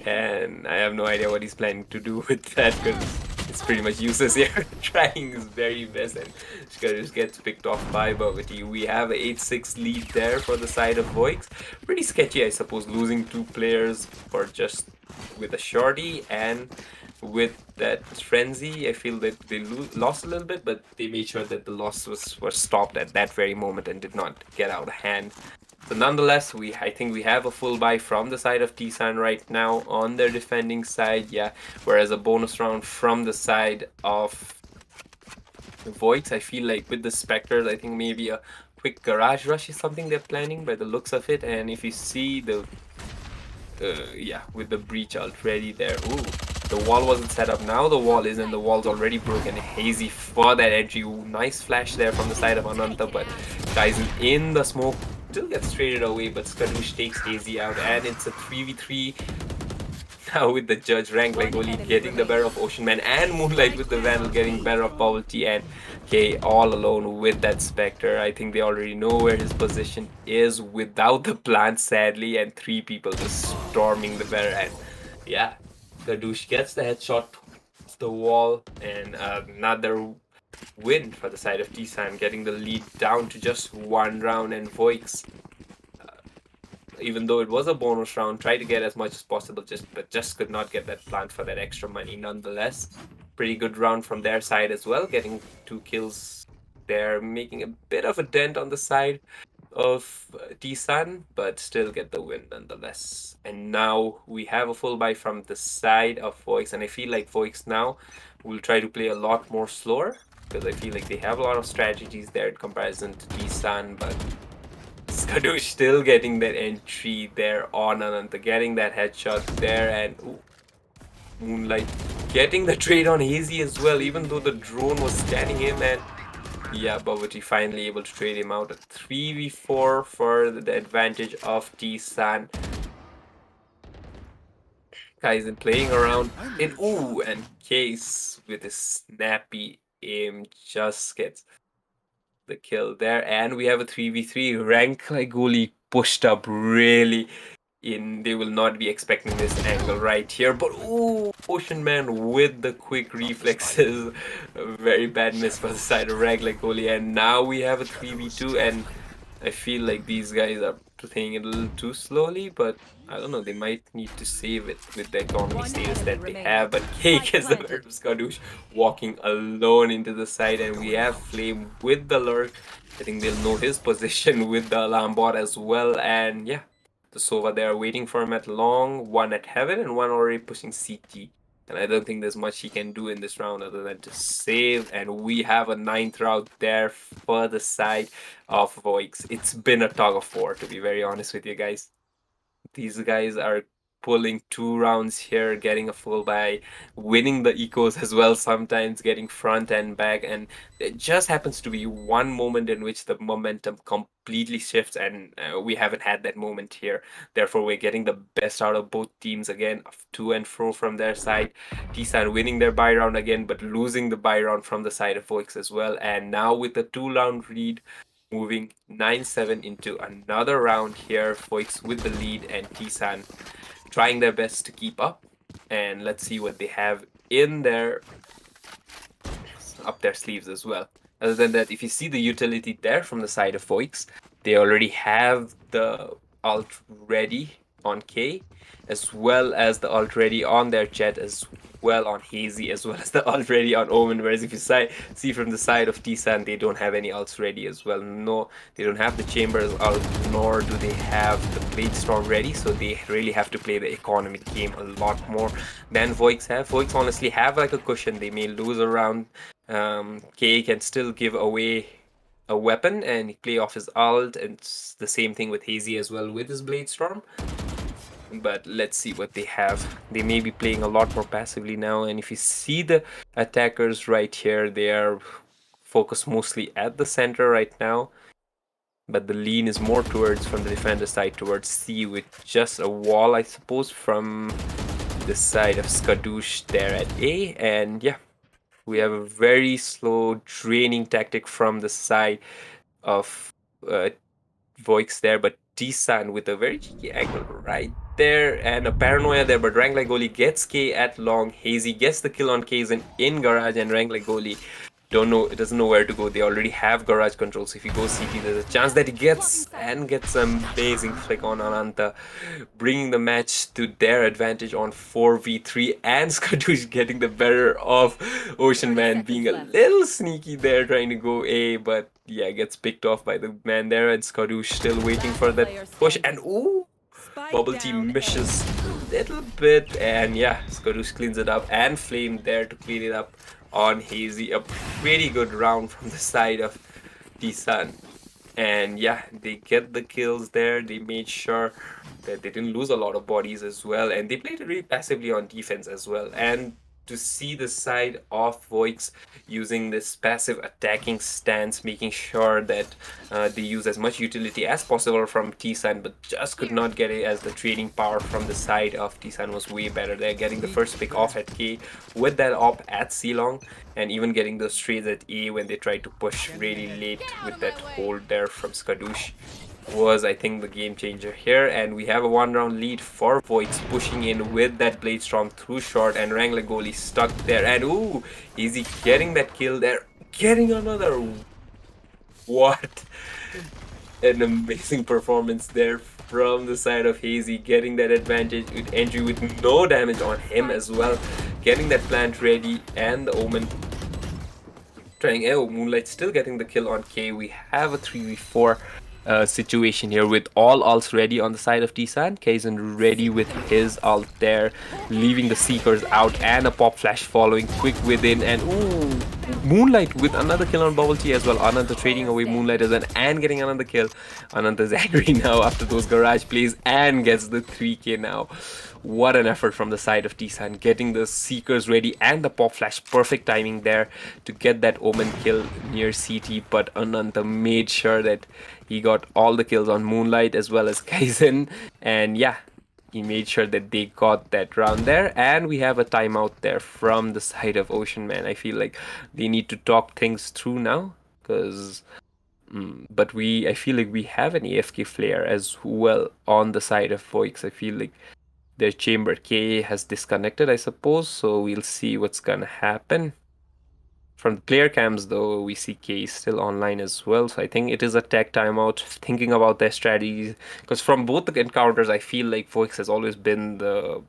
and I have no idea what he's planning to do with that, because it's pretty much useless here. Trying his very best, and just gets picked off by BO3. We have an 8-6 lead there for the side of Voix. Pretty sketchy, I suppose, losing 2 players for just with a shorty and with that frenzy. I feel that they lost a little bit, but they made sure that the loss was stopped at that very moment and did not get out of hand. So nonetheless, I think we have a full buy from the side of Tsan right now on their defending side, yeah. Whereas a bonus round from the side of Voix. I feel like with the Spectres, I think maybe a quick garage rush is something they're planning by the looks of it. And if you see the yeah, with the breach already there, ooh, the wall wasn't set up. Now the wall is, and the wall's already broken. Hazy for that entry. Ooh, nice flash there from the side of Ananta, but Kaizen in the smoke still gets traded away, but Skadoosh takes Hazy out, and it's a 3v3 now with the judge rank like only getting the better of Ocean Man, and Moonlight with the Vandal getting better of Bubble Tea, and K all alone with that Spectre. I think they already know where his position is without the plant, sadly, and 3 people just storming the better, and yeah, Gadoosh gets the headshot off the wall, and another win for the side of Tsan, getting the lead down to just one round. And Voix, even though it was a bonus round, tried to get as much as possible, but just could not get that plant for that extra money. Nonetheless, pretty good round from their side as well, getting 2 kills there, making a bit of a dent on the side of Tsan, but still get the win nonetheless. And now we have a full buy from the side of Voix, and I feel like Voix now will try to play a lot more slower, because I feel like they have a lot of strategies there in comparison to Tsan, but Skadoosh still getting that entry there on Ananta, getting that headshot there, and ooh, Moonlight getting the trade on Hazy as well, even though the drone was scanning him. And yeah, BO3 finally able to trade him out. A 3v4 for the advantage of Tsan. Kaizen playing around in, ooh, and Case with his snappy aim just gets the kill there. And we have a 3v3. Rank like goalie pushed up really in. They will not be expecting this angle right here, but ooh, Ocean Man with the quick reflexes. A very bad miss for the side of Rag like goalie. And now we have a 3v2, and I feel like these guys are playing it a little too slowly, but I don't know, they might need to save it with the economy status that they have. But Cake is the bird of Skadoosh walking alone into the side, and we have Flame with the lurk. I think they'll know his position with the alarm bot as well. And yeah, the Sova there waiting for him at long, one at heaven and one already pushing CT. And I don't think there's much he can do in this round other than to save. And we have a 9th round there for the side of Voix. It's been a tug of war, to be very honest with you guys. These guys are pulling 2 rounds here, getting a full buy, winning the ecos as well, sometimes getting front and back. And it just happens to be one moment in which the momentum completely shifts, and we haven't had that moment here. Therefore, we're getting the best out of both teams again, to and fro from their side. Tsan winning their buy round again, but losing the buy round from the side of Voix as well. And now with the 2-round lead, moving 9-7 into another round here. Voix with the lead, and Tsan trying their best to keep up. And let's see what they have in their up their sleeves as well. Other than that, if you see the utility there from the side of Voix, they already have the ult ready on K, as well as the ult ready on their Jet, as well on Hazy, as well as the ult ready on Omen. Whereas if you see from the side of Tsan, they don't have any ults ready as well. No, they don't have the Chambers ult, nor do they have the Blade Storm ready, so they really have to play the economic game a lot more than Voix have. Voix honestly have like a cushion. They may lose a round. K can still give away a weapon and play off his ult, and it's the same thing with Hazy as well with his Blade Storm. But let's see what they have. They may be playing a lot more passively now, and if you see the attackers right here, they are focused mostly at the center right now, but the lean is more towards from the defender side towards C, with just a wall, I suppose, from the side of Skadoosh there at A. And yeah, we have a very slow draining tactic from the side of Voix there, but Tsan with a very cheeky angle right there, and a paranoia there, but Rank like goalie gets K at long. Hazy gets the kill on Kaizen in garage, and Rank like goalie doesn't know where to go. They already have garage control, so if he goes CT, there's a chance that he gets an amazing flick on Ananta, bringing the match to their advantage on 4v3, and Skadoosh getting the better of Ocean Man, being a little sneaky there, trying to go A, but yeah, gets picked off by the man there, and Skadoosh still waiting for that push, and ooh, Bubble Team misses a little bit, and yeah, Skadoosh cleans it up, and Flame there to clean it up on Hazy. A pretty good round from the side of Tsan. And yeah, they get the kills there. They made sure that they didn't lose a lot of bodies as well, and they played really passively on defense as well. And to see the side of Voix using this passive attacking stance, making sure that they use as much utility as possible from Tsan, but just could not get it, as the trading power from the side of Tsan was way better. They're getting the first pick off at K with that op at C-Long, and even getting those trades at A when they tried to push really late with that hold there from Skadoosh. was, I think, the game changer here. And we have a 1-round lead for Voix, pushing in with that Blade Storm through short, and Wrangler goalie stuck there. And ooh, Easy getting that kill there, getting another. What an amazing performance there from the side of Hazy, getting that advantage with entry with no damage on him as well, getting that plant ready, and the Omen trying. Oh, Moonlight still getting the kill on K. We have a 3v4 situation here with all ults ready on the side of Tsan. Kaizen ready with his ult there, leaving the Seekers out, and a pop flash following quick within. And ooh, Moonlight with another kill on Bubble Tea as well. Ananta trading away Moonlight as well and getting another kill. Ananta's angry now after those garage plays and gets the 3k now. What an effort from the side of Tsan, getting the Seekers ready and the pop flash. Perfect timing there to get that Omen kill near CT, but Ananta made sure that he got all the kills on Moonlight as well as Kaizen. And yeah, he made sure that they got that round there. And we have a timeout there from the side of Ocean Man. I feel like they need to talk things through now, because but I feel like we have an AFK flare as well on the side of Voix. I feel like their chamber K has disconnected, I suppose, so we'll see what's gonna happen. From the player cams, though, we see K still online as well, so I think it is a tech timeout, thinking about their strategies, because from both the encounters, I feel like Voix has always been the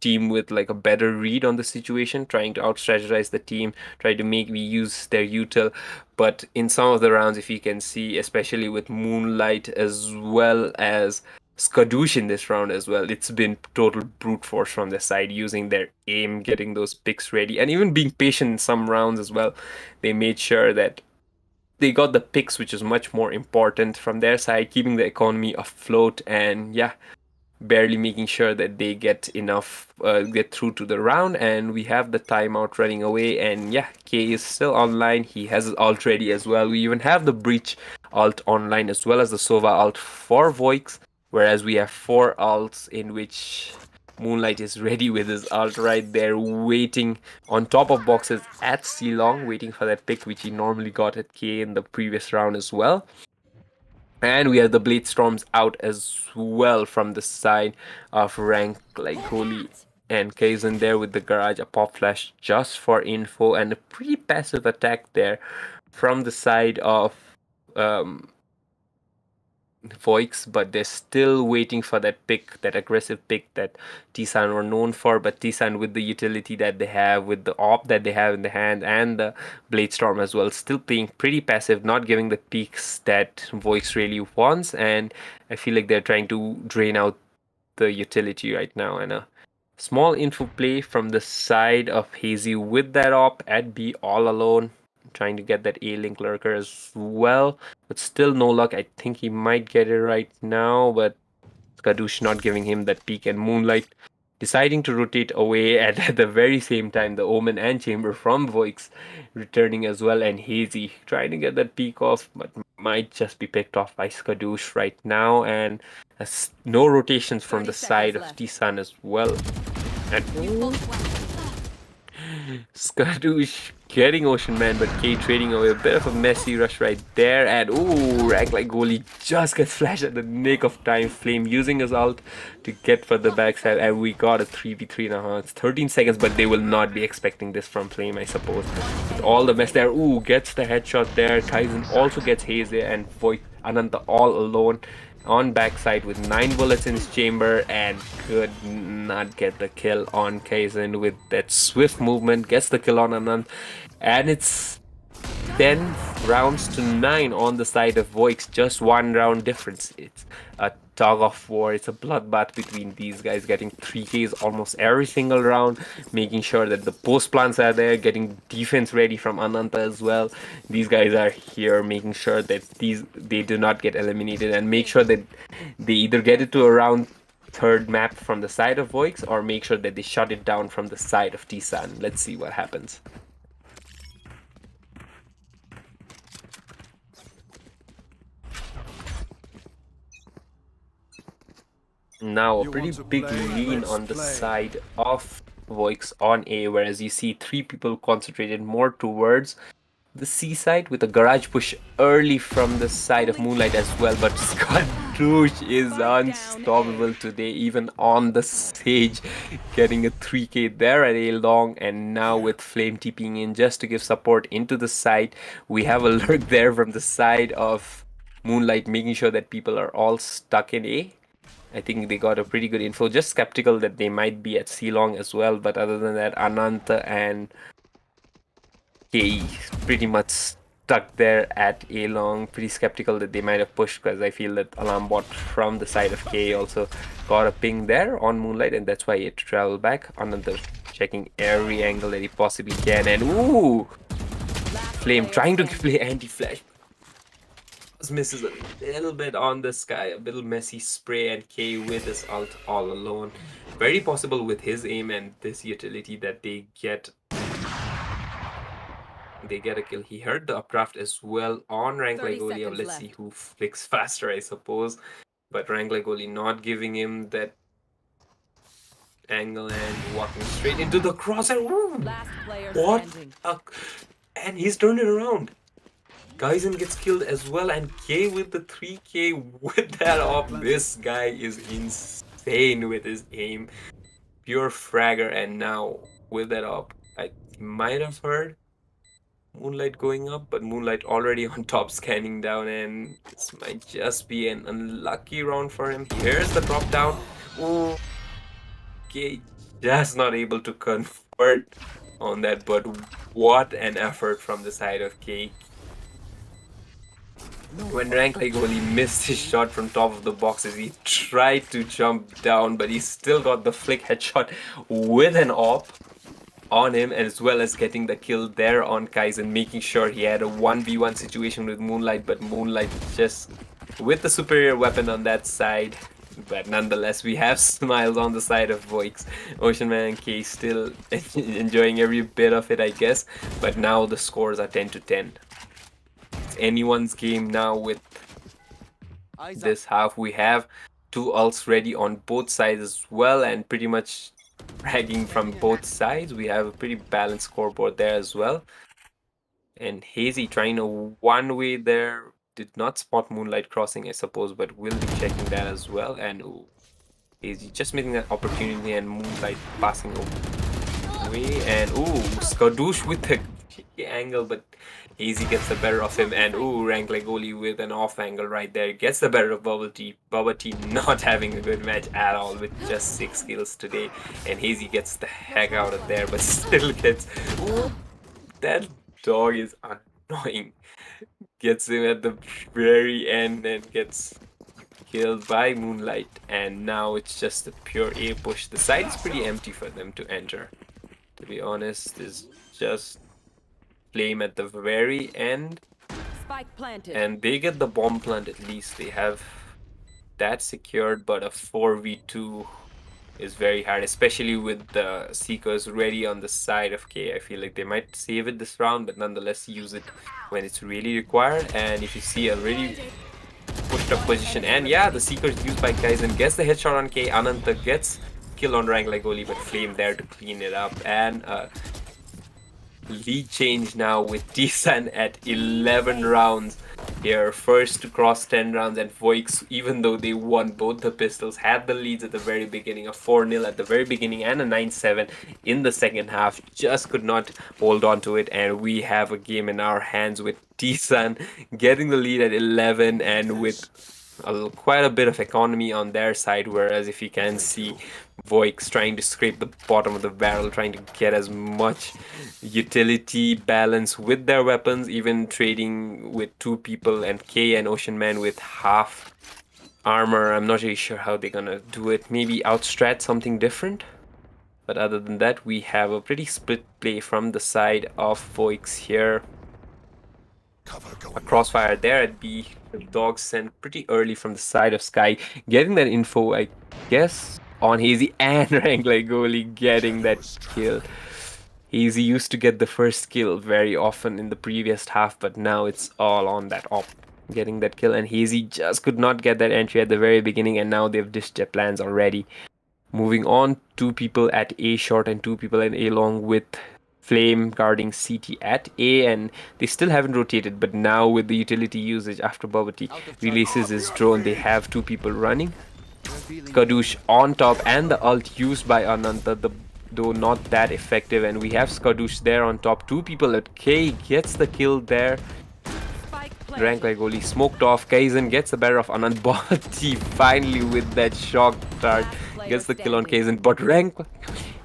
team with like a better read on the situation, trying to out-strategize the team, try to make me use their util. But in some of the rounds, if you can see, especially with Moonlight as well as Skadoosh in this round as well, it's been total brute force from their side, using their aim, getting those picks ready, and even being patient in some rounds as well. They made sure that they got the picks, which is much more important from their side, keeping the economy afloat, and yeah, barely making sure that they get enough, get through to the round. And we have the timeout running away, and yeah, K is still online. He has his ult ready as well. We even have the Breach ult online as well as the Sova ult for Voix, whereas we have 4 ults in which Moonlight is ready with his ult right there, waiting on top of boxes at C-Long, waiting for that pick, which he normally got at K in the previous round as well. And we have the Blade Storms out as well from the side of rank like Holy and Kaizen there with the garage, a pop flash just for info, and a pretty passive attack there from the side of Voix, but they're still waiting for that pick, that aggressive pick that Tsan were known for. But Tsan, with the utility that they have, with the op that they have in the hand, and the Blade Storm as well, still playing pretty passive, not giving the peaks that Voix really wants. And I feel like they're trying to drain out the utility right now. And a small info play from the side of Hazy with that op at B all alone, trying to get that A-Link lurker as well, but still no luck. I think he might get it right now, but Skadoosh not giving him that peek, and Moonlight deciding to rotate away, and at the very same time the Omen and Chamber from Voix returning as well, and Hazy trying to get that peek off, but might just be picked off by Skadoosh right now. And no rotations from the side of Tsan as well. And Skadoosh getting Ocean Man, but K trading away. A bit of a messy rush right there. And ooh, Rank like goalie just gets flashed at the nick of time. Flame using his ult to get for the backside. And we got a 3v3 now. It's 13 seconds, but they will not be expecting this from Flame, I suppose. With all the mess there. Ooh, gets the headshot there. Kaizen also gets Haze there. And Void Ananta all alone on backside with 9 bullets in his chamber, and could not get the kill on Kaizen with that swift movement. Gets the kill on Anand, and it's 10 rounds to 9 on the side of Voix. Just 1 round difference. It's a tug of war. It's a bloodbath between these guys, getting 3Ks almost every single round, making sure that the post plants are there, getting defense ready from Ananta as well. These guys are here making sure that they do not get eliminated, and make sure that they either get it to around 3rd map from the side of Voix, or make sure that they shut it down from the side of Tsan. Let's see what happens. Now a pretty big lean on the side of Voix on A, whereas you see 3 people concentrated more towards the C side with a garage push early from the side of Moonlight as well. But Skadoosh is unstoppable today, even on the stage, getting a 3k there at A long, and now with Flame TPing in just to give support into the side. We have a lurk there from the side of Moonlight, making sure that people are all stuck in A. I think they got a pretty good info. Just skeptical that they might be at C long as well, but other than that, Ananta and K pretty much stuck there at A long. Pretty skeptical that they might have pushed, because I feel that alarm bot from the side of K also got a ping there on Moonlight, and that's why he had to travel back. Another checking every angle that he possibly can, and ooh, Flame trying to play anti-flash. Misses a little bit on this guy, a little messy spray, and K with his ult all alone. Very possible with his aim and this utility that they get a kill. He heard the updraft as well on Rank 30 Legoli. seconds Let's see left. who flicks faster, I suppose. But Rank Legoli not giving him that angle and walking straight into the cross. And Last player what? standing. And he's turned it around. Gaizen gets killed as well, and K with the 3k with that off. This guy is insane with his aim. Pure fragger, and now with that up, I might have heard Moonlight going up, but Moonlight already on top scanning down, and this might just be an unlucky round for him. Here's the drop down. Ooh. K just not able to convert on that, but what an effort from the side of K. When Rank Legoli missed his shot from top of the boxes, he tried to jump down, but he still got the flick headshot with an op on him, as well as getting the kill there on Kaizen, making sure he had a 1v1 situation with Moonlight, but Moonlight just with the superior weapon on that side. But nonetheless, we have smiles on the side of Voix. Ocean Man and K still enjoying every bit of it, I guess. But now the scores are 10 to 10. It's anyone's game now with this half. We have two ults ready on both sides as well, and pretty much fragging from both sides. We have a pretty balanced scoreboard there as well. And Hazy trying a one-way there. Did not spot Moonlight crossing, I suppose, but will be checking that as well. And ooh, Hazy just making that opportunity, and Moonlight passing away. And ooh, Skadoosh with the cheeky angle, but Hazy gets the better of him. And ooh, Rank Legoli with an off angle right there gets the better of Bubble Tea. Bubble Tea not having a good match at all with just 6 kills today. And Hazy gets the heck out of there, but still gets... Ooh, that dog is annoying. Gets him at the very end and gets killed by Moonlight. And now it's just a pure A push. The side is pretty empty for them to enter, to be honest. It's just Flame at the very end, Spike planted. and they get the bomb plant. At least they have that secured, but a 4v2 is very hard, especially with the Seekers ready on the side of K. I feel like they might save it this round, but nonetheless use it when it's really required. And if you see a really pushed up position, and yeah, the Seekers used by Kaizen gets the headshot on K. Ananta gets kill on Rank Legoli, but Flame there to clean it up. And lead change now with Tsan at 11 rounds here, first to cross 10 rounds. And Voix, even though they won both the pistols, had the leads at the very beginning, a 4-0 at the very beginning and a 9-7 in the second half, just could not hold on to it. And we have a game in our hands with Tsan getting the lead at 11, and with quite a bit of economy on their side, whereas if you can see Voix trying to scrape the bottom of the barrel, trying to get as much utility balance with their weapons, even trading with 2 people, and K and Ocean Man with half armor. I'm not really sure how they're gonna do it. Maybe outstrat something different. But other than that, we have a pretty split play from the side of Voix here. A crossfire there at B. The dogs sent pretty early from the side of Sky, getting that info, I guess, on Hazy, and Rank Legoli getting that kill. Hazy used to get the first kill very often in the previous half, but now it's all on that op getting that kill, and Hazy just could not get that entry at the very beginning, and now they've dished their plans already. Moving on, 2 people at A short and 2 people at A long with Flame guarding CT at A, and they still haven't rotated. But now with the utility usage after Bubble Tea releases his drone, they have two people running. Skadoosh on top, and the ult used by Ananta, though not that effective. And we have Skadoosh there on top. Two people at K, gets the kill there. Rank like goalie smoked off. Kaizen gets the better of Anand, but he finally with that shock dart gets the kill on Kaizen. But Rank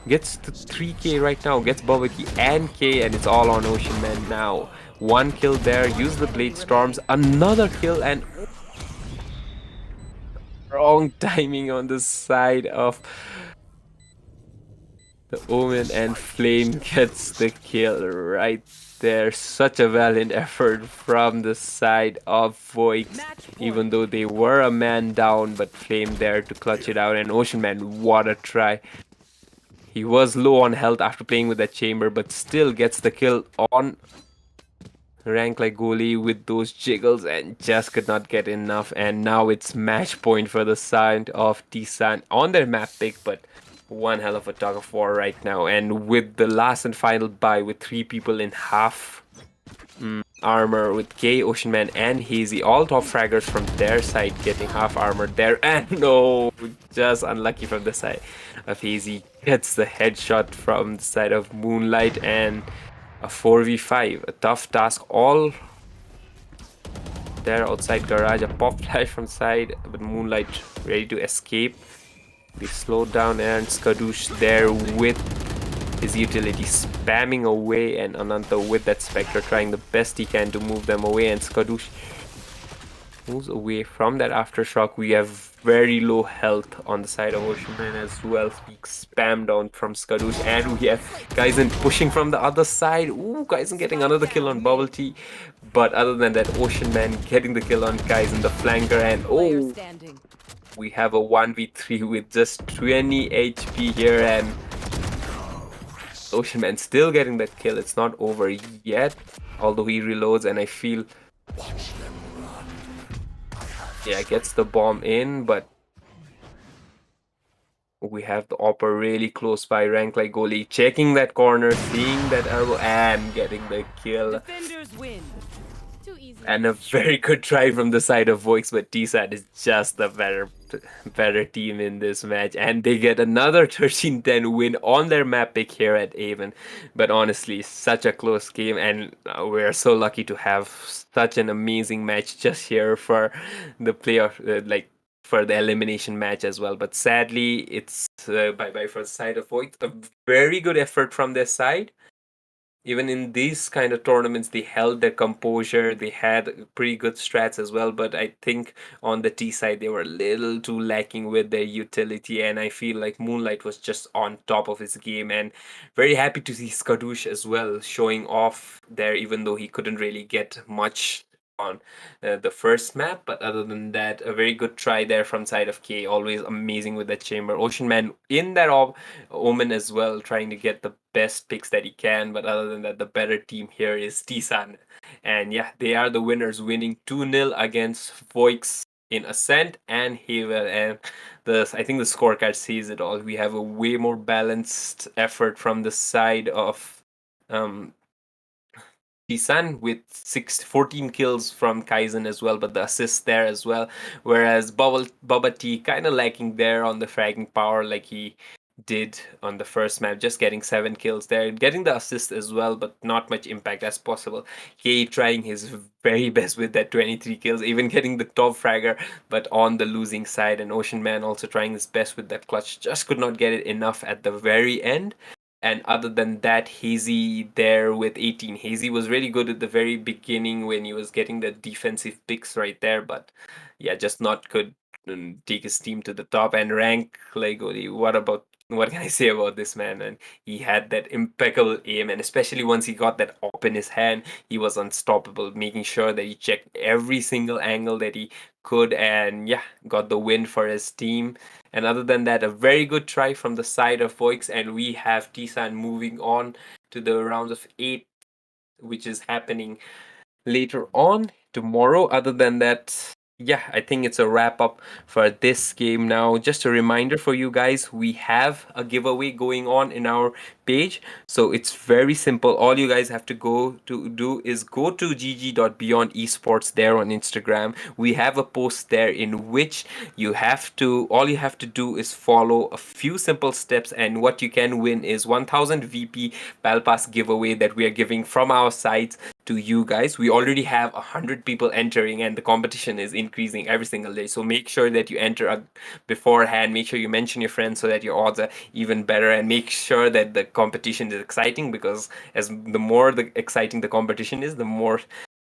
gets to 3k right now, gets Bobaki and K, and it's all on Ocean Man now. One kill there, use the Blade Storms, another kill, and wrong timing on the side of the Omen, and Flame gets the kill right there. Such a valiant effort from the side of Voix, even though they were a man down, but Flame there to clutch it out. And Ocean Man, what a try. He was low on health after playing with that chamber, but still gets the kill on Rank like goalie with those jiggles and just could not get enough. And now it's match point for the side of Tsan on their map pick, but one hell of a tug of war right now. And with the last and final buy with three people in half armor with K, Ocean Man, and Hazy, all top fraggers from their side getting half armor there. And no, just unlucky from the side of Hazy. Gets the headshot from the side of Moonlight, and a 4v5, a tough task. All there outside garage, a pop flash from side, but Moonlight ready to escape. They slow down, and Skadoosh there with his utility spamming away, and Ananta with that Spectre trying the best he can to move them away, and Skadoosh moves away from that aftershock. We have very low health on the side of Ocean Man as well. Being spammed down from Skadoosh, and we have Kaizen pushing from the other side. Ooh, Kaizen getting another kill on Bubble Tea. But other than that, Ocean Man getting the kill on Kaizen, the flanker, and oh, we have a 1v3 with just 20 HP here, and Ocean Man still getting that kill. It's not over yet, although he reloads, and I feel, yeah, gets the bomb in, but we have the Opper really close by. Rank like goalie checking that corner, seeing that arrow, and getting the kill. Defenders win. Too easy. And a very good try from the side of Voix, but Tsan is just the better team in this match, and they get another 13-10 win on their map pick here at Avon. But honestly, such a close game, and we're so lucky to have such an amazing match just here for the playoff, for the elimination match as well. But sadly, it's bye-bye for the side of Voix. A very good effort from their side. Even in these kind of tournaments, they held their composure. They had pretty good strats as well, but I think on the T side they were a little too lacking with their utility, and I feel like Moonlight was just on top of his game. And very happy to see Skadoosh as well showing off there, even though he couldn't really get much on the first map. But other than that, a very good try there from side of K. Always amazing with that chamber. Ocean Man in that Omen as well, trying to get the best picks that he can. But other than that, the better team here is Tsan. And yeah, they are the winners, winning 2-0 against Voix in Ascent and Havel. And I think the scorecard says it all. We have a way more balanced effort from the side of Tsan with 14 kills from Kaizen as well, but the assists there as well. Whereas Bubba T kind of lacking there on the fragging power like he did on the first map, just getting 7 kills there, getting the assist as well, but not much impact as possible. He trying his very best with that 23 kills, even getting the top fragger, but on the losing side. And Ocean Man also trying his best with that clutch, just could not get it enough at the very end. And other than that, Hazy there with 18. Hazy was really good at the very beginning when he was getting the defensive picks right there, but yeah, just not could take his team to the top. And Rank like what can I say about this man? And he had that impeccable aim, and especially once he got that op in his hand, he was unstoppable, making sure that he checked every single angle that he could, and yeah, got the win for his team. And other than that, a very good try from the side of Voix, and we have Tsan moving on to the rounds of 8, which is happening later on tomorrow. Other than that, yeah, I think it's a wrap up for this game now. Just a reminder for you guys, we have a giveaway going on in our page. So it's very simple. All you guys have to go to do is go to gg.beyondesports there on Instagram. We have a post there in which all you have to do is follow a few simple steps, and what you can win is 1000 VP Pal Pass giveaway that we are giving from our sites to you guys. We already have 100 people entering, and the competition is increasing every single day. So make sure that you enter beforehand. Make sure you mention your friends so that your odds are even better, and make sure that the competition is exciting, because as the more the exciting the competition is, the more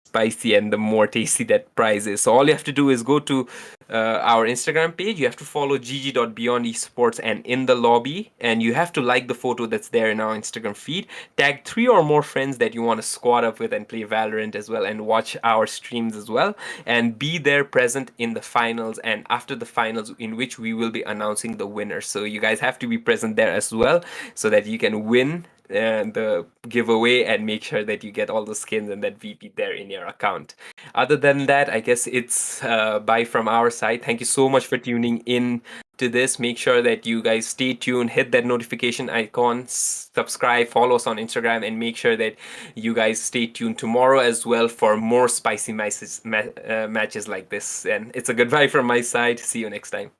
spicy and the more tasty that prize is. So all you have to do is go to our Instagram page. You have to follow gg.beyondesports and in the lobby, and you have to like the photo that's there in our Instagram feed. Tag 3 or more friends that you want to squad up with and play Valorant as well, and watch our streams as well, and be there present in the finals and after the finals, in which we will be announcing the winner. So you guys have to be present there as well, so that you can win the giveaway and make sure that you get all the skins and that VP there in your account. Other than that, I guess it's bye from our side. Thank you so much for tuning in to this. Make sure that you guys stay tuned, hit that notification icon, subscribe, follow us on Instagram, and make sure that you guys stay tuned tomorrow as well for more spicy matches like this. And it's a goodbye from my side. See you next time.